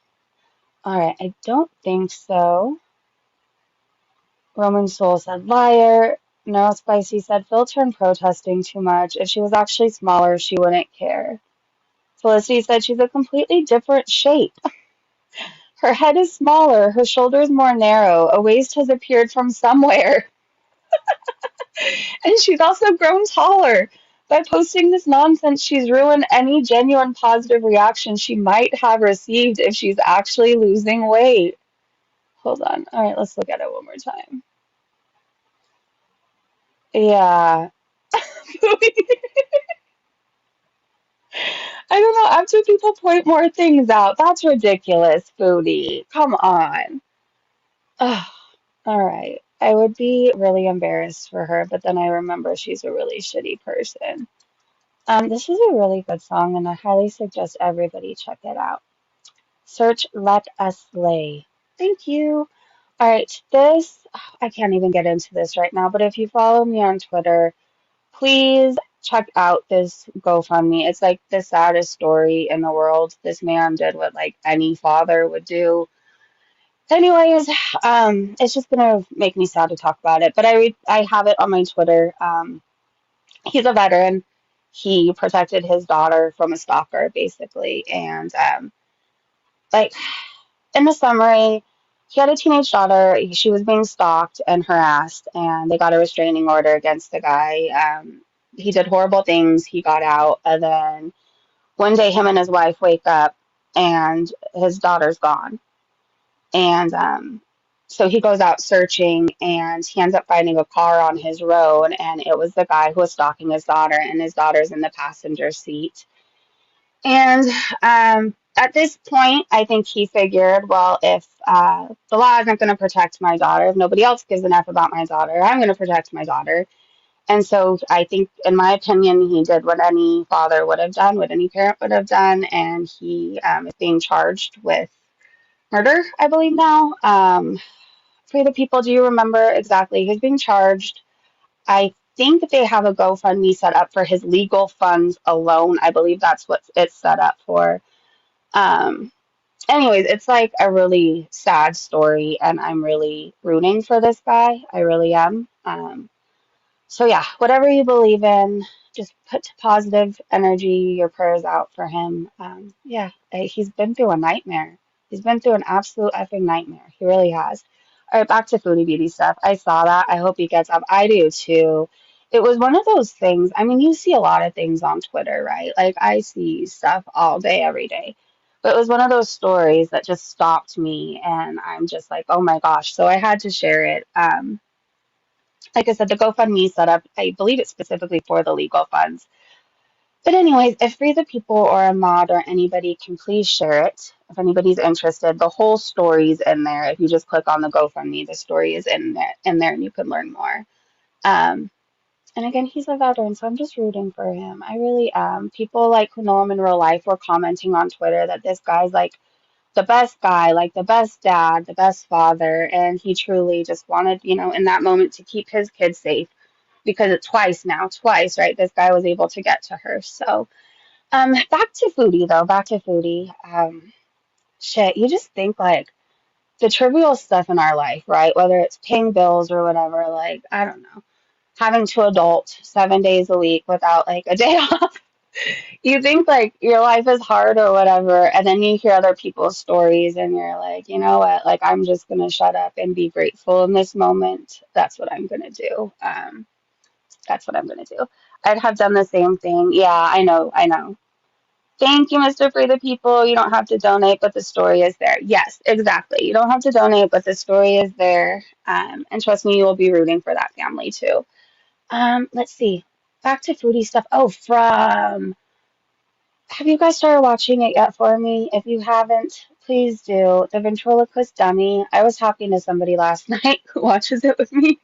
All right, I don't think so. Roman Soul said liar. No Spicy said filter and protesting too much. If she was actually smaller, she wouldn't care. Felicity said she's a completely different shape. Her head is smaller, her shoulders more narrow, a waist has appeared from somewhere, and she's also grown taller. By posting this nonsense, she's ruined any genuine positive reaction she might have received if she's actually losing weight. Hold on. All right, let's look at it one more time. Yeah. I don't know. After people point more things out, that's ridiculous, Foodie. Come on. Ugh. All right. I would be really embarrassed for her, but then I remember she's a really shitty person. This is a really good song, and I highly suggest everybody check it out. Search Let Us Lay. Thank you. All right. I can't even get into this right now, but if you follow me on Twitter, please check out this GoFundMe. It's like the saddest story in the world. This man did what like any father would do. Anyways, it's just gonna make me sad to talk about it. But I have it on my Twitter. He's a veteran. He protected his daughter from a stalker, basically. And like in the summary, he had a teenage daughter. She was being stalked and harassed, and they got a restraining order against the guy. He did horrible things. He got out, and then one day, him and his wife wake up, and his daughter's gone. And so he goes out searching, and he ends up finding a car on his road, and it was the guy who was stalking his daughter, and his daughter's in the passenger seat. And at this point, I think he figured, well, if the law isn't going to protect my daughter, if nobody else gives an F about my daughter, I'm going to protect my daughter. And so I think, in my opinion, he did what any father would have done, what any parent would have done, and he is being charged with murder, I believe now. For the people, do you remember exactly? He's being charged. I think they have a GoFundMe set up for his legal funds alone. I believe that's what it's set up for. Um, Anyways, it's like a really sad story, and I'm really rooting for this guy. I really am. So yeah, whatever you believe in, just put positive energy, your prayers out for him. Yeah, he's been through a nightmare. He's been through an absolute effing nightmare. He really has. All right, back to Foodie Beauty stuff. I saw that. I hope he gets up. I do too. It was one of those things. I mean, you see a lot of things on Twitter, right? Like I see stuff all day, every day. But it was one of those stories that just stopped me, and I'm just like, oh my gosh. So I had to share it. Like I said, the GoFundMe set up, I believe it's specifically for the legal funds. But anyways, if Free the People or a mod or anybody can please share it, if anybody's interested, the whole story's in there. If you just click on the GoFundMe, the story is in there and you can learn more. Um, and again, he's a veteran, so I'm just rooting for him. I really am. People like who know him in real life were commenting on Twitter that this guy's like the best guy, like the best dad, the best father, and he truly just wanted, in that moment to keep his kids safe. because it's twice, right? This guy was able to get to her. So, back to Foodie though, back to Foodie. Shit, you just think like the trivial stuff in our life, right? Whether it's paying bills or whatever, like, I don't know, having to adult 7 days a week without like a day off. You think like your life is hard or whatever, and then you hear other people's stories and you're like, you know what, like I'm just gonna shut up and be grateful in this moment. That's what I'm gonna do. That's what I'm gonna do. I'd have done the same thing. Yeah, I know. Thank you, Mr. Free the People. You don't have to donate, but the story is there. Yes, exactly. You don't have to donate, but the story is there. And trust me, you will be rooting for that family too. Let's see. Back to foodie stuff. Oh, from have you guys started watching it yet for me? If you haven't, please do. The ventriloquist dummy. I was talking to somebody last night who watches it with me.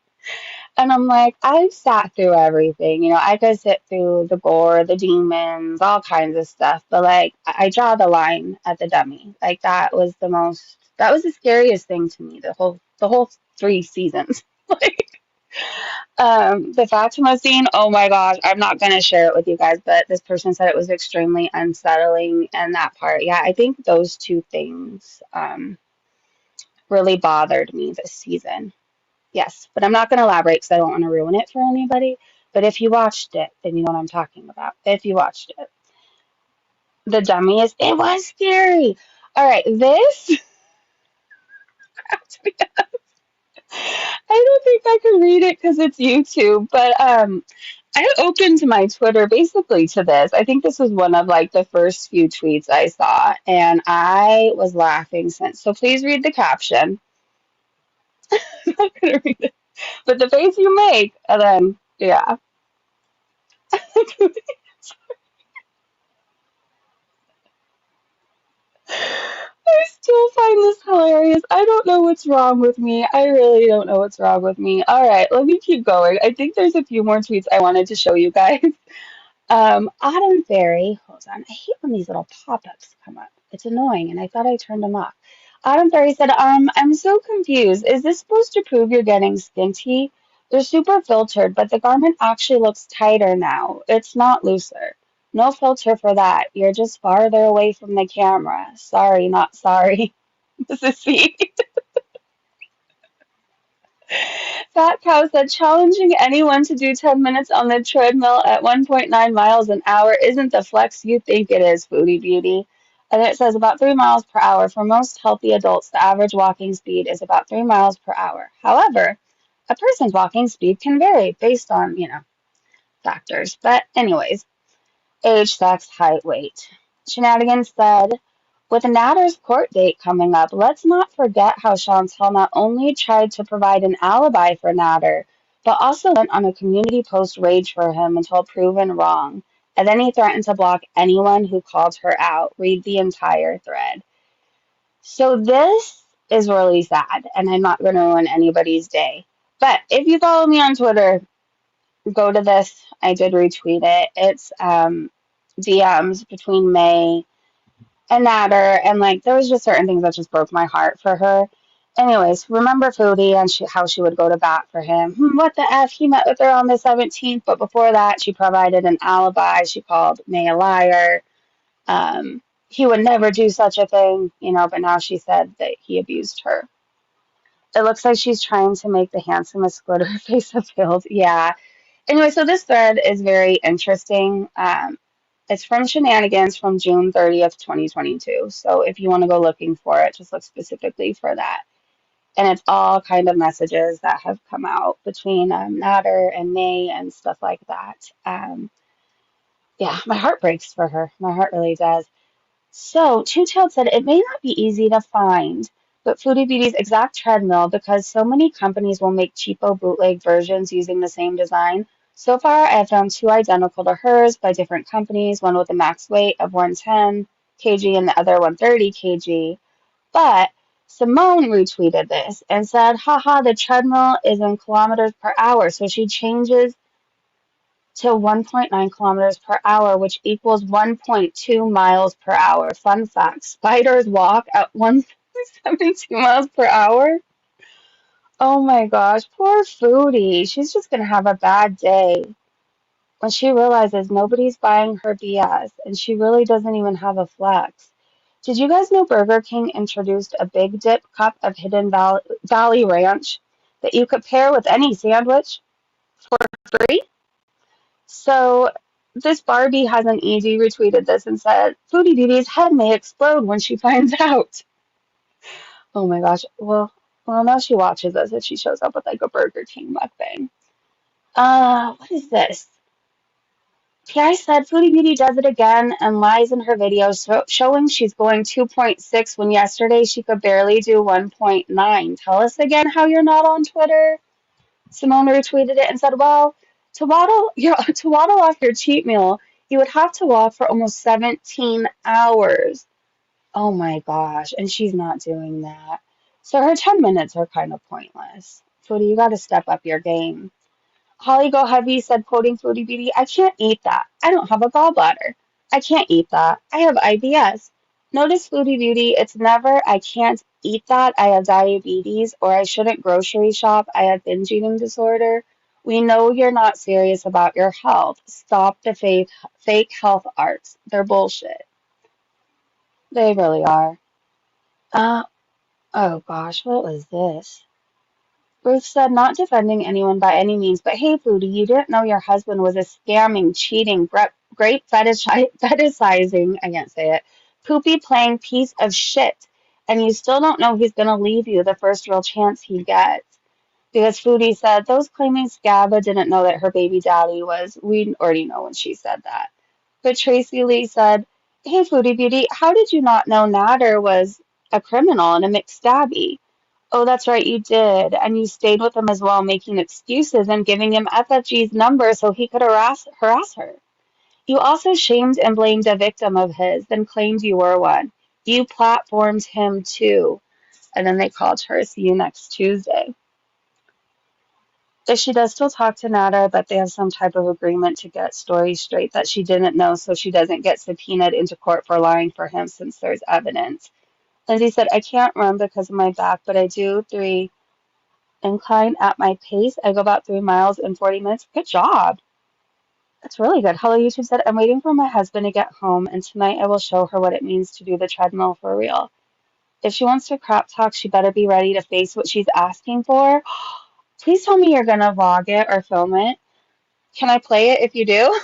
And I'm like, I've sat through everything. You know, I could sit through the gore, the demons, all kinds of stuff. But like, I draw the line at the dummy. Like that was the scariest thing to me, the whole 3 seasons. Like, the Fatima scene, oh my gosh, I'm not gonna share it with you guys, but this person said it was extremely unsettling. And that part, yeah, I think those two things, really bothered me this season. Yes, but I'm not going to elaborate because I don't want to ruin it for anybody. But if you watched it, then you know what I'm talking about. If you watched it, the dummy it was scary. All right, this, I don't think I can read it because it's YouTube, but I opened my Twitter basically to this. I think this was one of like the first few tweets I saw, and I was laughing since. So please read the caption. I'm not gonna read it, but the face you make, and then yeah. I still find this hilarious. I don't know what's wrong with me. I really don't know what's wrong with me. All right, let me keep going. I think there's a few more tweets I wanted to show you guys. Autumn Fairy, hold on. I hate when these little pop-ups come up. It's annoying, and I thought I turned them off. Autumn Fairy said, I'm so confused. Is this supposed to prove you're getting skinty? They're super filtered, but the garment actually looks tighter now. It's not looser. No filter for that. You're just farther away from the camera. Sorry, not sorry. This is sweet. Fat Cow said, challenging anyone to do 10 minutes on the treadmill at 1.9 miles an hour isn't the flex you think it is, Foodie Beauty. And it says about 3 miles per hour. For most healthy adults, the average walking speed is about 3 miles per hour. However, a person's walking speed can vary based on, factors. But anyways, age, sex, height, weight. Shenanigans said, with Natter's court date coming up, let's not forget how Chantal not only tried to provide an alibi for Natter, but also went on a community post rage for him until proven wrong. And then he threatened to block anyone who called her out. Read the entire thread. So this is really sad, and I'm not going to ruin anybody's day. But if you follow me on Twitter, go to this. I did retweet it. It's DMs between May and Natter, and like there was just certain things that just broke my heart for her. Anyways, remember Foodie and how she would go to bat for him. What the F? He met with her on the 17th, but before that, she provided an alibi. She called May a liar. He would never do such a thing, but now she said that he abused her. It looks like she's trying to make the handsomest glitter face of field. Yeah. Anyway, so this thread is very interesting. It's from Shenanigans from June 30th, 2022. So if you want to go looking for it, just look specifically for that. And it's all kind of messages that have come out between Natter and May and stuff like that. Yeah, my heart breaks for her. My heart really does. So, Two Tailed said it may not be easy to find, but Foodie Beauty's exact treadmill because so many companies will make cheapo bootleg versions using the same design. So far, I have found two identical to hers by different companies, one with a max weight of 110 kg and the other 130 kg. But Simone retweeted this and said, haha, the treadmill is in kilometers per hour. So she changes to 1.9 kilometers per hour, which equals 1.2 miles per hour. Fun fact, spiders walk at 1.72 miles per hour. Oh my gosh, poor Foodie. She's just gonna have a bad day when she realizes nobody's buying her BS and she really doesn't even have a flex. Did you guys know Burger King introduced a Big Dip cup of Valley Ranch that you could pair with any sandwich for free? So this Barbie has an EG retweeted this and said, Foodie Beauty's head may explode when she finds out. Oh my gosh. Well, now she watches us if she shows up with like a Burger King mukbang. What is this? PI said Foodie Beauty does it again and lies in her videos showing she's going 2.6 when yesterday she could barely do 1.9. Tell us again how you're not on Twitter. Simone retweeted it and said, well, to waddle off your cheat meal, you would have to walk for almost 17 hours. Oh my gosh, and she's not doing that. So her 10 minutes are kind of pointless. Foodie, you got to step up your game. Holly Go Heavy said, quoting Foodie Beauty, I can't eat that. I don't have a gallbladder. I can't eat that. I have IBS. Notice Foodie Beauty, it's never, I can't eat that. I have diabetes, or I shouldn't grocery shop. I have binge eating disorder. We know you're not serious about your health. Stop the fake health arts. They're bullshit. They really are. Uh, oh gosh, what was this? Ruth said, not defending anyone by any means, but hey, Foodie, you didn't know your husband was a scamming, cheating, great fetishizing, I can't say it, poopy playing piece of shit, and you still don't know he's going to leave you the first real chance he gets. Because Foodie said, those claiming Scabba didn't know that her baby daddy was, we already know when she said that. But Tracy Lee said, hey, Foodie Beauty, how did you not know Nader was a criminal and a McStabby? Oh, that's right, you did. And you stayed with him as well, making excuses and giving him FFG's number so he could harass her. You also shamed and blamed a victim of his, then claimed you were one. You platformed him too. And then they called her, see you next Tuesday. If she does still talk to Nada, but they have some type of agreement to get stories straight that she didn't know so she doesn't get subpoenaed into court for lying for him since there's evidence. Lindsay said, I can't run because of my back, but I do 3 incline at my pace. I go about 3 miles in 40 minutes. Good job. That's really good. Hello, YouTube said, I'm waiting for my husband to get home, and tonight I will show her what it means to do the treadmill for real. If she wants to crap talk, she better be ready to face what she's asking for. Please tell me you're going to vlog it or film it. Can I play it if you do?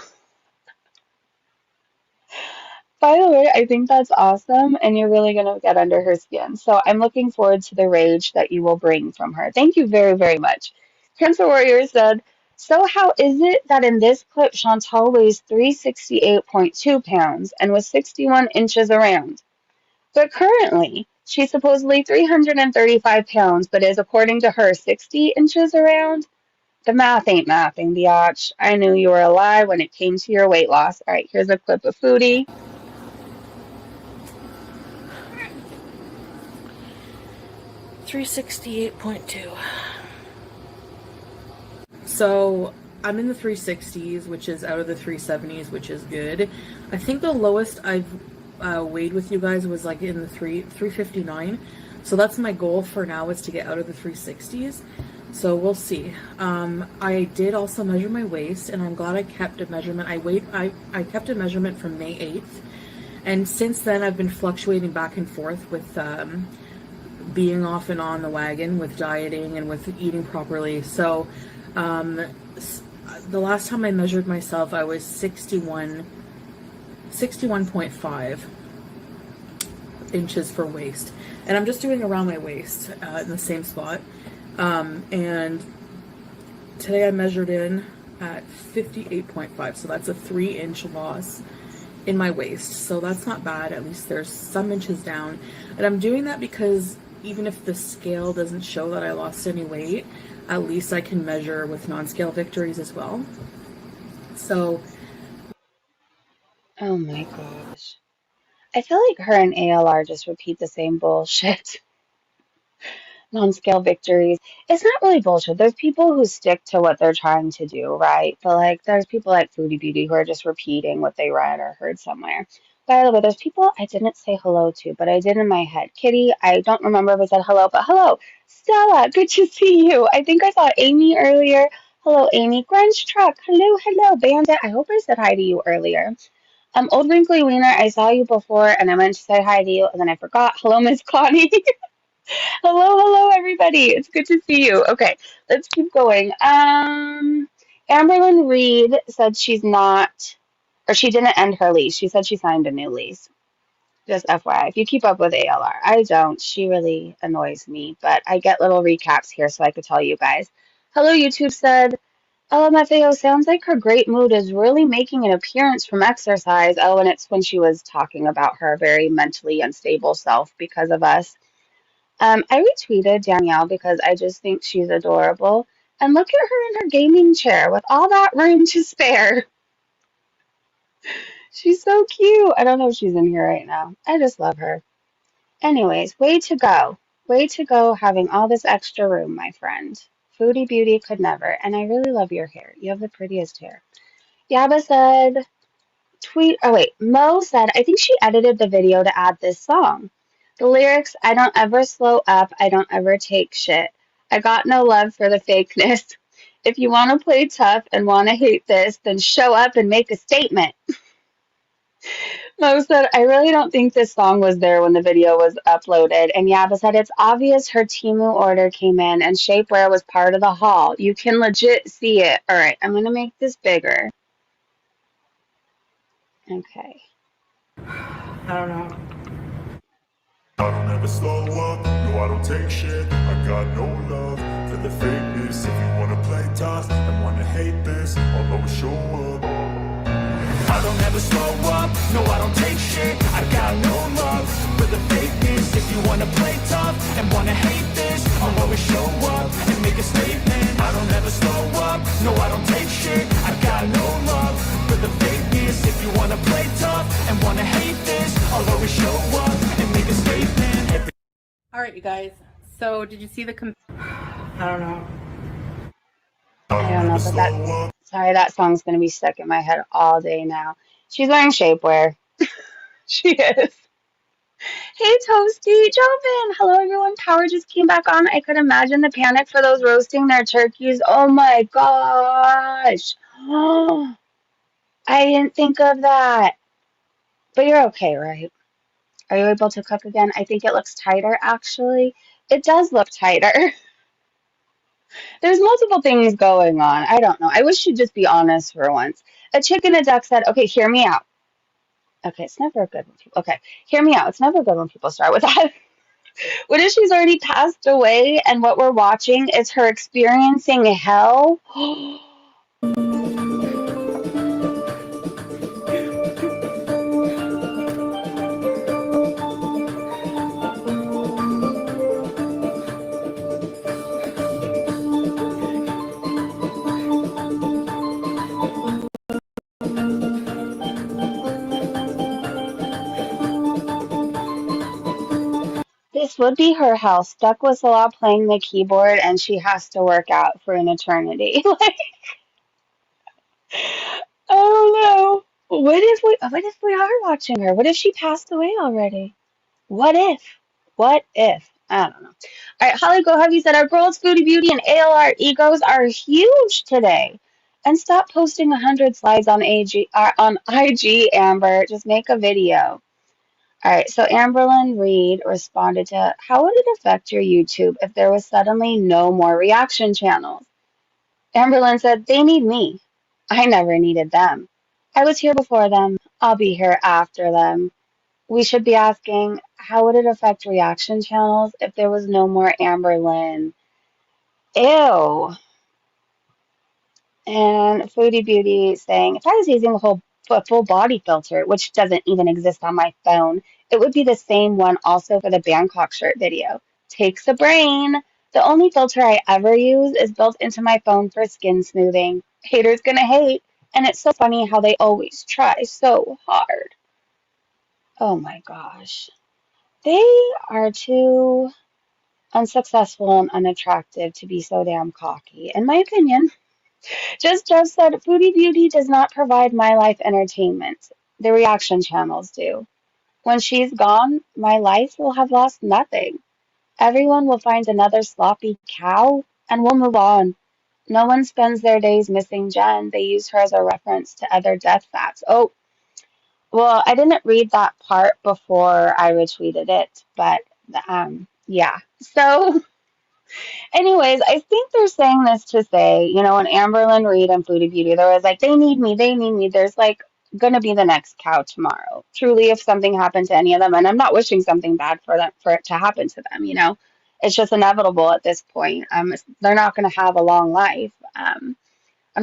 By the way, I think that's awesome, and you're really going to get under her skin. So I'm looking forward to the rage that you will bring from her. Thank you very, very much. Cancer Warrior said, so how is it that in this clip Chantal weighs 368.2 pounds and was 61 inches around? But currently, she's supposedly 335 pounds, but is, according to her, 60 inches around? The math ain't mathing, biatch. I knew you were a lie when it came to your weight loss. All right, here's a clip of Foodie. 368.2. So I'm in the 360s, which is out of the 370s, which is good. I think the lowest I've weighed with you guys was like in the 359. So that's my goal for now, is to get out of the 360s. So we'll see. I did also measure my waist, and I'm glad I kept a measurement. I kept a measurement from May 8th, and since then I've been fluctuating back and forth with being off and on the wagon with dieting and with eating properly. So the last time I measured myself, I was 61.5 inches for waist, and I'm just doing around my waist in the same spot. And today I measured in at 58.5, so that's a 3-inch loss in my waist. So that's not bad. At least there's some inches down, and I'm doing that because even if the scale doesn't show that I lost any weight, at least I can measure with non-scale victories as well. So, Oh my gosh. I feel like her and ALR just repeat the same bullshit. Non-scale victories. It's not really bullshit. There's people who stick to what they're trying to do, right? But like there's people like Foodie Beauty who are just repeating what they read or heard somewhere. By the way, there's people I didn't say hello to, but I did in my head. Kitty, I don't remember if I said hello, but hello. Stella, good to see you. I think I saw Amy earlier. Hello, Amy. Grunge Truck, hello, hello. Bandit, I hope I said hi to you earlier. Old Wrinkly Wiener, I saw you before and I meant to say hi to you and then I forgot. Hello, Miss Connie. Hello, hello, everybody. It's good to see you. Okay, let's keep going. Amberlynn Reed said she's not, or she didn't end her lease. She said she signed a new lease. Just FYI, if you keep up with ALR, I don't. She really annoys me, but I get little recaps here so I could tell you guys. Hello, YouTube said, LMFAO sounds like her great mood is really making an appearance from exercise. Oh, and it's when she was talking about her very mentally unstable self because of us. I retweeted Danielle because I just think she's adorable. And look at her in her gaming chair with all that room to spare. She's so cute. I don't know if she's in here right now. I just love her. Anyways, way to go. Way to go having all this extra room, my friend. Foodie Beauty could never. And I really love your hair. You have the prettiest hair. Yaba said, Mo said, I think she edited the video to add this song. The lyrics, I don't ever slow up, I don't ever take shit. I got no love for the fakeness. If you want to play tough and want to hate this, then show up and make a statement. Mo said, I really don't think this song was there when the video was uploaded. And Yaba said, it's obvious her Temu order came in and shapewear was part of the haul. You can legit see it. All right, I'm going to make this bigger. Okay. I don't know. I don't ever slow up, no I don't take shit. I got no love for the fakeness. If you wanna play tough and wanna hate this, I'll always show up. I don't ever slow up, no I don't take shit. I got no love for the fakeness. If you wanna play tough and wanna hate this, I'll always show up and make a statement. I don't ever slow up, no I don't take shit. I got no love for the fakeness. If you wanna play tough and wanna hate this, I'll always show up and make a statement. All right, you guys. So, did you see the? I don't know. I don't know, but that song's going to be stuck in my head all day now. She's wearing shapewear. She is. Hey, Toasty, jump in. Hello, everyone. Power just came back on. I could imagine the panic for those roasting their turkeys. Oh, my gosh. I didn't think of that. But you're okay, right? Are you able to cook again? I think it looks tighter, actually. It does look tighter. There's multiple things going on. I don't know. I wish she'd just be honest for once. A chicken, a duck said, okay, hear me out. Okay, it's never good when people, okay, hear me out. It's never good when people start with that. What if she's already passed away and what we're watching is her experiencing hell? This would be her house, stuck with Salah playing the keyboard, and she has to work out for an eternity. Like, oh no. What if we are watching her? What if she passed away already? What if? What if? I don't know. All right, Holly Go Heavy said our girls, Foodie Beauty, and ALR egos are huge today. And stop posting 100 slides on IG, Amber. Just make a video. All right, so Amberlynn Reed responded to, how would it affect your YouTube if there was suddenly no more reaction channels? Amberlynn said, they need me. I never needed them. I was here before them. I'll be here after them. We should be asking, how would it affect reaction channels if there was no more Amberlynn? Ew. And Foodie Beauty saying, if I was using a full body filter, which doesn't even exist on my phone, it would be the same one also for the Bangkok shirt video. Takes a brain. The only filter I ever use is built into my phone for skin smoothing. Haters gonna hate. And it's so funny how they always try so hard. Oh my gosh. They are too unsuccessful and unattractive to be so damn cocky, in my opinion. Just said, Foodie Beauty does not provide my life entertainment. The reaction channels do. When she's gone, my life will have lost nothing. Everyone will find another sloppy cow, and we'll move on. No one spends their days missing Jen. They use her as a reference to other death facts. Oh, well, I didn't read that part before I retweeted it, but yeah. So, anyways, I think they're saying this to say, when Amberlynn Reed and Foodie Beauty, there was like, they need me, they need me. There's like gonna be the next cow tomorrow. Truly, if something happened to any of them, and I'm not wishing something bad for them for it to happen to them. It's just inevitable at this point. They're not gonna have a long life. I'm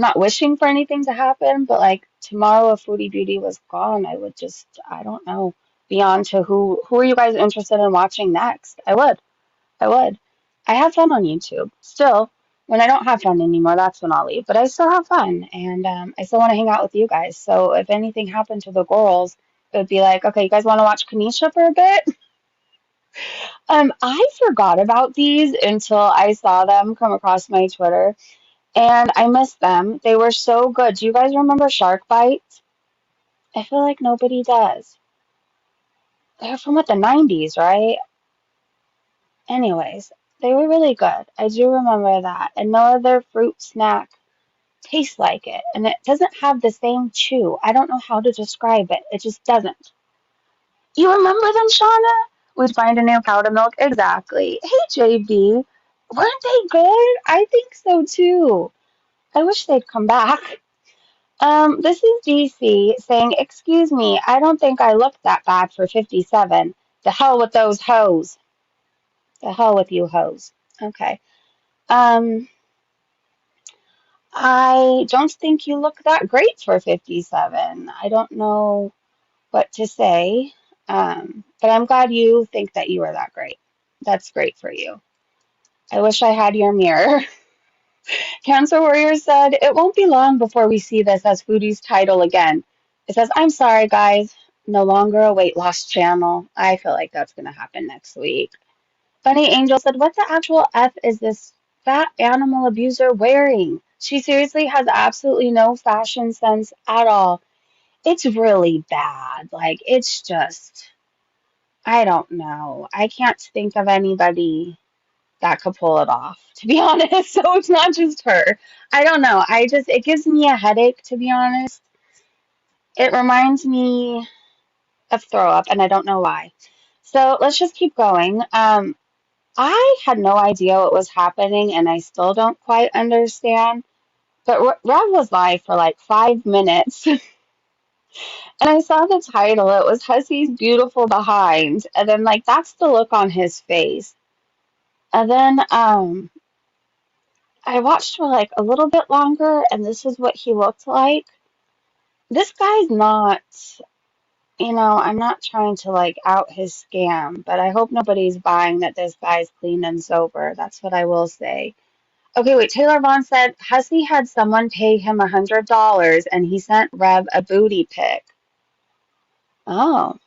not wishing for anything to happen, but like tomorrow if Foodie Beauty was gone, I would just, I don't know, be on to who are you guys interested in watching next? I would. I would. I have fun on YouTube. Still, when I don't have fun anymore, that's when I'll leave. But I still have fun, and I still want to hang out with you guys. So if anything happened to the girls, it would be like, okay, you guys want to watch Kanisha for a bit? I forgot about these until I saw them come across my Twitter, and I missed them. They were so good. Do you guys remember Shark Bites? I feel like nobody does. They're from what, the 90s, right? Anyways, they were really good. I do remember that. And no other fruit snack tastes like it. And it doesn't have the same chew. I don't know how to describe it. It just doesn't. You remember them, Shauna? We'd find a new powder milk. Exactly. Hey, JB. Weren't they good? I think so too. I wish they'd come back. This is DC saying, excuse me, I don't think I looked that bad for 57. The hell with those hoes. The hell with you hoes. Okay. Um, I don't think you look that great for 57. I don't know what to say. But I'm glad you think that you are that great. That's great for you. I wish I had your mirror. Cancer Warrior said, it won't be long before we see this as Foodie's title again. It says, I'm sorry, guys. No longer a weight loss channel. I feel like that's going to happen next week. Bunny Angel said, what the actual F is this fat animal abuser wearing? She seriously has absolutely no fashion sense at all. It's really bad. Like, it's just, I don't know. I can't think of anybody that could pull it off, to be honest. So it's not just her. I don't know. It gives me a headache, to be honest. It reminds me of throw up, and I don't know why. So let's just keep going. I had no idea what was happening, and I still don't quite understand. But Rev was live for like 5 minutes, and I saw the title. It was Hussy's Beautiful Behind, and then like that's the look on his face. And then I watched for like a little bit longer, and this is what he looked like. This guy's not, I'm not trying to like out his scam, but I hope nobody's buying that this guy's clean and sober. That's what I will say. Okay, wait. Taylor Vaughn said Hussey had someone pay him $100 and he sent Rev a booty pic. Oh,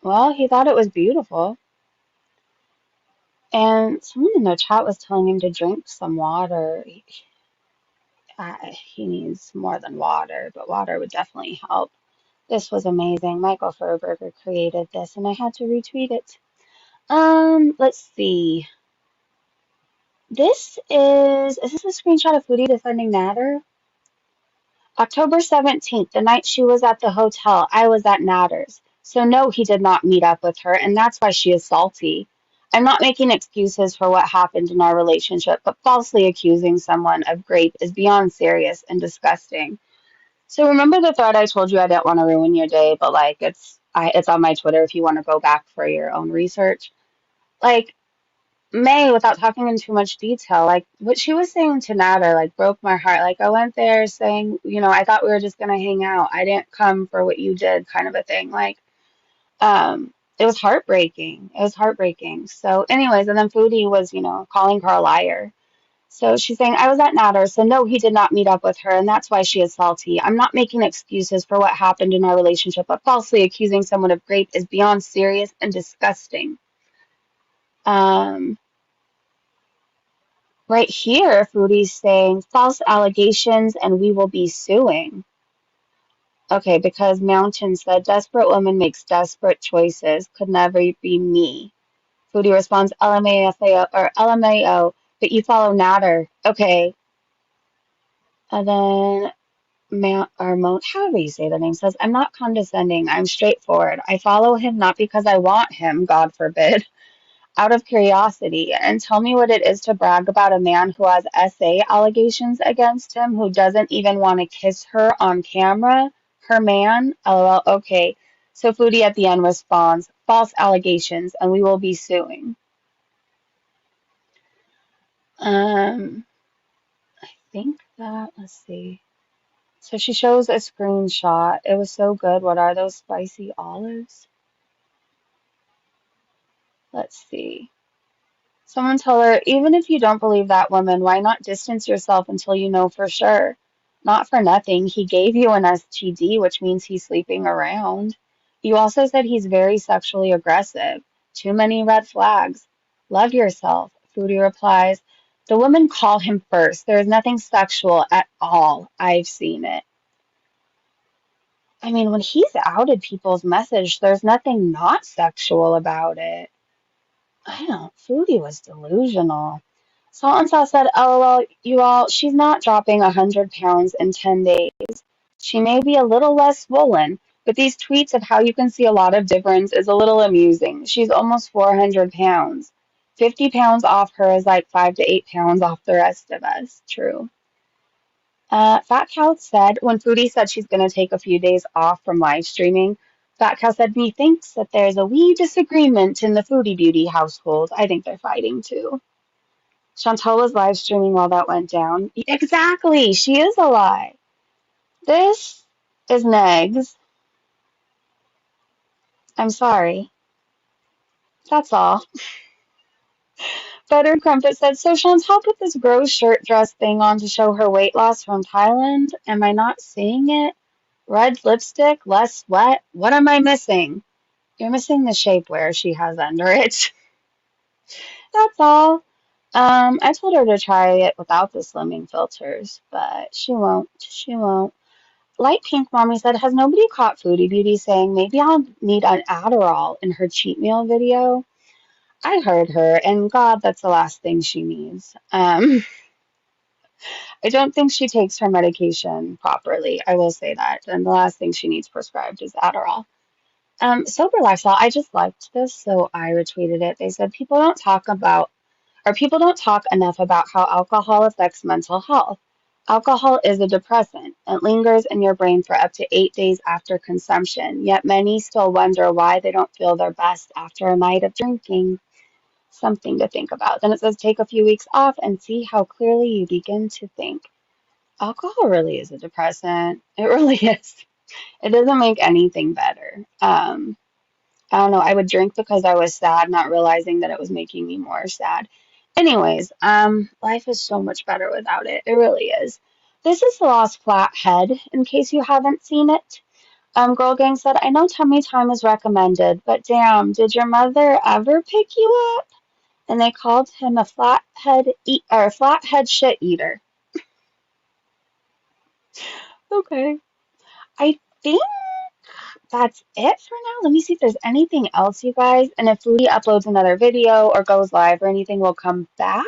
well, he thought it was beautiful. And someone in the chat was telling him to drink some water. He needs more than water, but water would definitely help. This was amazing. Michael Furberger created this, and I had to retweet it. Let's see. Is this a screenshot of Foodie defending Natter? October 17th, the night she was at the hotel, I was at Natter's. So no, he did not meet up with her, and that's why she is salty. I'm not making excuses for what happened in our relationship, but falsely accusing someone of rape is beyond serious and disgusting. So remember the thread I told you I didn't want to ruin your day, but like it's on my Twitter if you want to go back for your own research. Like May, without talking in too much detail, like what she was saying to Nada, like broke my heart. Like I went there saying, I thought we were just gonna hang out. I didn't come for what you did, kind of a thing. Like, it was heartbreaking. It was heartbreaking. So, anyways, and then Foodie was, calling her a liar. So she's saying, I was at Natter, so no, he did not meet up with her, and that's why she is salty. I'm not making excuses for what happened in our relationship, but falsely accusing someone of rape is beyond serious and disgusting. Right here, Foodie's saying false allegations and we will be suing. Okay, because Mountain said, desperate woman makes desperate choices. Could never be me. Foodie responds, LMAFAO or LMAO, but you follow Natter. Okay. And then however you say the name, says, I'm not condescending. I'm straightforward. I follow him not because I want him, God forbid, out of curiosity. And tell me what it is to brag about a man who has SA allegations against him, who doesn't even want to kiss her on camera. Her man? LOL. Okay. So Foodie at the end responds, false allegations, and we will be suing. Um, I think that, let's see. So she shows a screenshot. It was so good. What are those spicy olives? Let's see. Someone tell her, even if you don't believe that woman, why not distance yourself until you know for sure? Not for nothing. He gave you an STD, which means he's sleeping around. You also said he's very sexually aggressive. Too many red flags. Love yourself. Foodie replies, the women call him first. There is nothing sexual at all. I've seen it. I mean, when he's outed people's message, there's nothing not sexual about it. I don't. Foodie was delusional. Salt and Sauce said, LOL, you all, she's not dropping 100 pounds in 10 days. She may be a little less swollen, but these tweets of how you can see a lot of difference is a little amusing. She's almost 400 pounds. 50 pounds off her is like 5 to 8 pounds off the rest of us. True. Fat Cow said, when Foodie said she's going to take a few days off from live streaming, Fat Cow said, methinks that there's a wee disagreement in the Foodie Beauty household. I think they're fighting too. Chantal was live streaming while that went down. Exactly, she is a lie. This is Negs. I'm sorry. That's all. Buttered Crumpet said, so Chantal put this gross shirt dress thing on to show her weight loss from Thailand. Am I not seeing it? Red lipstick, less sweat. What am I missing? You're missing the shapewear she has under it. That's all. I told her to try it without the slimming filters, but she won't. She won't. Light Pink Mommy said, has nobody caught Foodie Beauty saying maybe I'll need an Adderall in her cheat meal video? I heard her, and God, that's the last thing she needs. I don't think she takes her medication properly. I will say that. And the last thing she needs prescribed is Adderall. Sober Lifestyle, I just liked this, so I retweeted it. They said people don't talk enough about how alcohol affects mental health. Alcohol is a depressant. It lingers in your brain for up to 8 days after consumption, yet many still wonder why they don't feel their best after a night of drinking. Something to think about. Then it says take a few weeks off and see how clearly you begin to think. Alcohol really is a depressant. It really is. It doesn't make anything better. I don't know. I would drink because I was sad, not realizing that it was making me more sad. Anyways, life is so much better without it. It really is. This is The Lost Flathead, in case you haven't seen it. Girl Gang said, I know tummy time is recommended, but damn, did your mother ever pick you up? And they called him a flathead shit eater. Okay. I think that's it for now. Let me see if there's anything else, you guys. And if Foodie uploads another video or goes live or anything, we'll come back.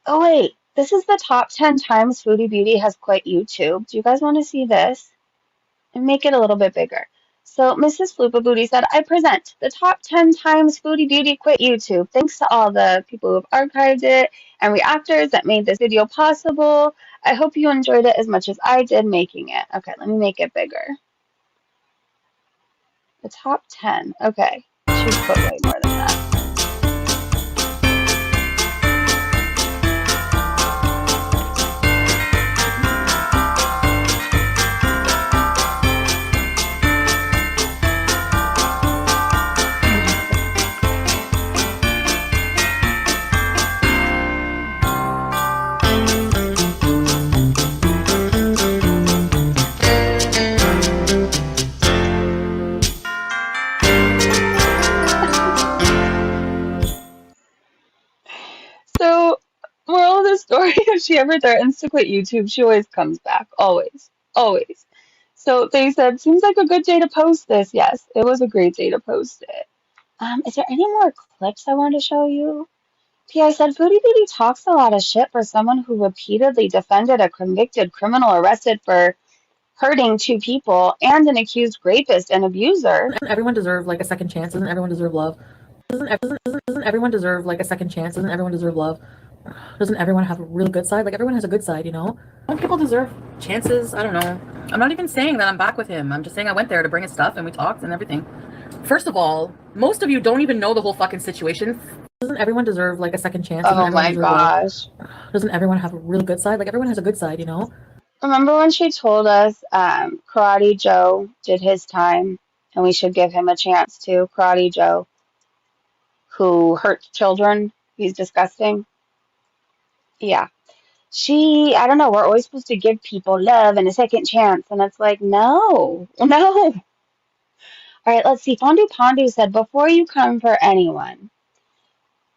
Oh, wait. This is the top 10 times Foodie Beauty has quit YouTube. Do you guys want to see this? And make it a little bit bigger. So Mrs. Floopa Booty said, I present the top 10 times Foodie Beauty quit YouTube. Thanks to all the people who have archived it and reactors that made this video possible. I hope you enjoyed it as much as I did making it. Okay, let me make it bigger. The top 10. Okay. She's put way more than that. So, moral of the story, if she ever threatens to quit YouTube, she always comes back. Always. Always. So they said, seems like a good day to post this. Yes, it was a great day to post it. Is there any more clips I wanted to show you? P.I. said, Foodie Beauty talks a lot of shit for someone who repeatedly defended a convicted criminal arrested for hurting two people and an accused rapist and abuser. Doesn't everyone deserve like a second chance? Doesn't everyone deserve love? Doesn't everyone deserve like a second chance? Doesn't everyone deserve love? Doesn't everyone have a real good side? Like everyone has a good side, you know? Don't people deserve chances? I don't know. I'm not even saying that I'm back with him. I'm just saying I went there to bring his stuff and we talked and everything. First of all, most of you don't even know the whole fucking situation. Doesn't everyone deserve like a second chance? Doesn't Oh everyone my deserve love? gosh. Doesn't everyone have a real good side? Like everyone has a good side, you know? Remember when she told us Karate Joe did his time and we should give him a chance too? Karate Joe, who hurt children. He's disgusting. Yeah. I don't know, we're always supposed to give people love and a second chance. And it's like, no, no. All right, let's see. Fondue Pondu said, before you come for anyone,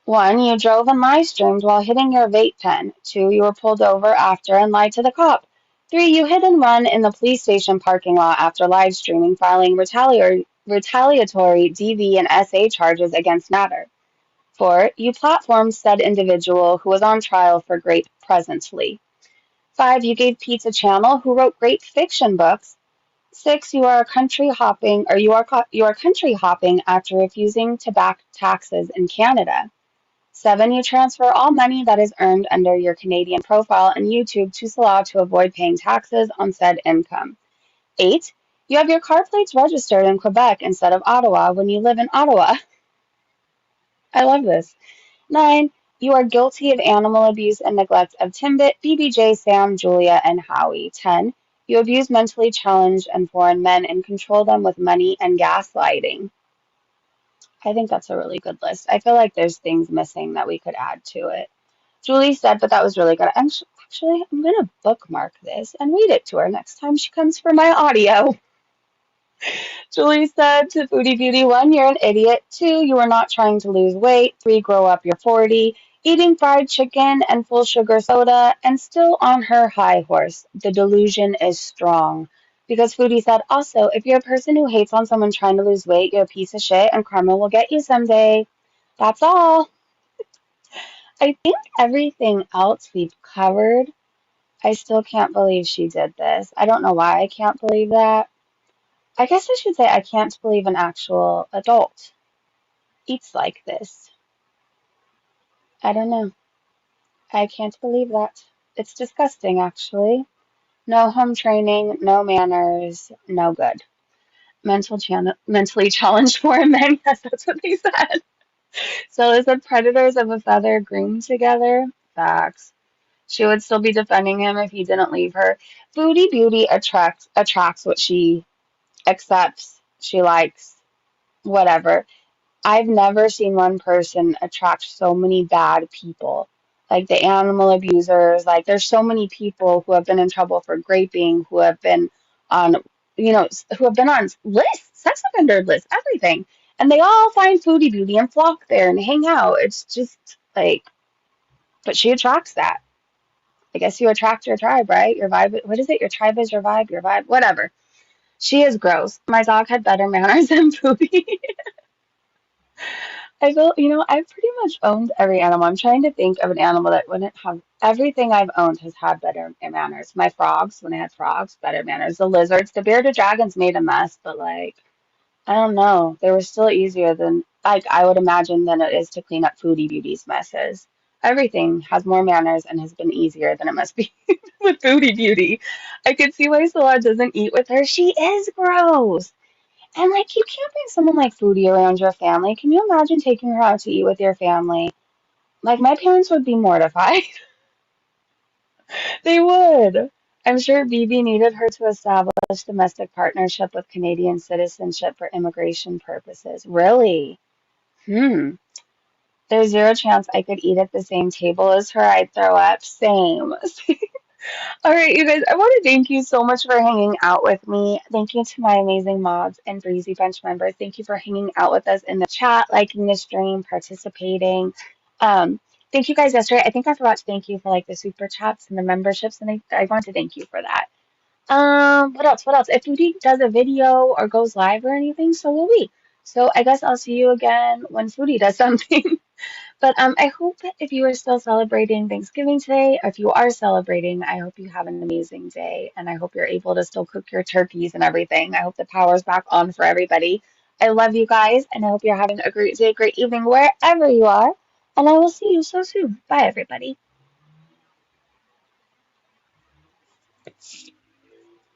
one, you drove and live streamed while hitting your vape pen. Two, you were pulled over after and lied to the cop. Three, you hit and run in the police station parking lot after live streaming, filing retaliatory DV and SA charges against Natter. Four, you platformed said individual who was on trial for great presently. Five, you gave Peetz a channel who wrote great fiction books. Six, you are country hopping after refusing to back taxes in Canada. Seven, you transfer all money that is earned under your Canadian profile in YouTube to Salah to avoid paying taxes on said income. Eight, you have your car plates registered in Quebec instead of Ottawa when you live in Ottawa. I love this. 9. You are guilty of animal abuse and neglect of Timbit, BBJ, Sam, Julia, and Howie. 10. You abuse mentally challenged and foreign men and control them with money and gaslighting. I think that's a really good list. I feel like there's things missing that we could add to it. Julie said, but that was really good. Actually, I'm going to bookmark this and read it to her next time she comes for my audio. Julie said to Foodie Beauty, 1, you're an idiot. 2, you are not trying to lose weight. 3, grow up, you're 40. Eating fried chicken and full sugar soda and still on her high horse. The delusion is strong. Because Foodie said, also, if you're a person who hates on someone trying to lose weight, you're a piece of shit and karma will get you someday. That's all. I think everything else we've covered. I still can't believe she did this. I don't know why I can't believe that. I guess I should say I can't believe an actual adult eats like this. I don't know. I can't believe that. It's disgusting, actually. No home training, no manners, no good. Mentally challenged foreign men. Yes, that's what they said. So they said predators of a feather groomed together. Facts. She would still be defending him if he didn't leave her. Foodie Beauty attracts what she accepts, she likes, whatever. I've never seen one person attract so many bad people. Like the animal abusers, like there's so many people who have been in trouble for raping, who have been on, who have been on lists, sex offender lists, everything. And they all find Foodie Beauty and flock there and hang out. It's just like, but she attracts that. I guess you attract your tribe, right? Your vibe, what is it? Your tribe is your vibe, whatever. She is gross. My dog had better manners than Foodie. I feel, I've pretty much owned every animal. I'm trying to think of an animal that wouldn't have, everything I've owned has had better manners. My frogs, when I had frogs, better manners. The lizards, the bearded dragons made a mess, but like, I don't know. They were still easier than, like, I would imagine than it is to clean up Foodie Beauty's messes. Everything has more manners and has been easier than it must be with Foodie Beauty. I could see why Sola doesn't eat with her. She is gross. And like you can't bring someone like Foodie around your family. Can you imagine taking her out to eat with your family? Like my parents would be mortified. They would. I'm sure BB needed her to establish domestic partnership with Canadian citizenship for immigration purposes. Really? Hmm. There's zero chance I could eat at the same table as her. I'd throw up. Same. All right, you guys, I want to thank you so much for hanging out with me. Thank you to my amazing mods and Breezy Bunch members. Thank you for hanging out with us in the chat, liking the stream, participating. Thank you guys yesterday. I think I forgot to thank you for like the super chats and the memberships, and I want to thank you for that. What else? What else? If Foodie does a video or goes live or anything, so will we. So I guess I'll see you again when Foodie does something. But I hope that if you are still celebrating Thanksgiving today, or if you are celebrating, I hope you have an amazing day, and I hope you're able to still cook your turkeys and everything. I hope the power's back on for everybody. I love you guys, and I hope you're having a great day, great evening, wherever you are. And I will see you so soon. Bye, everybody.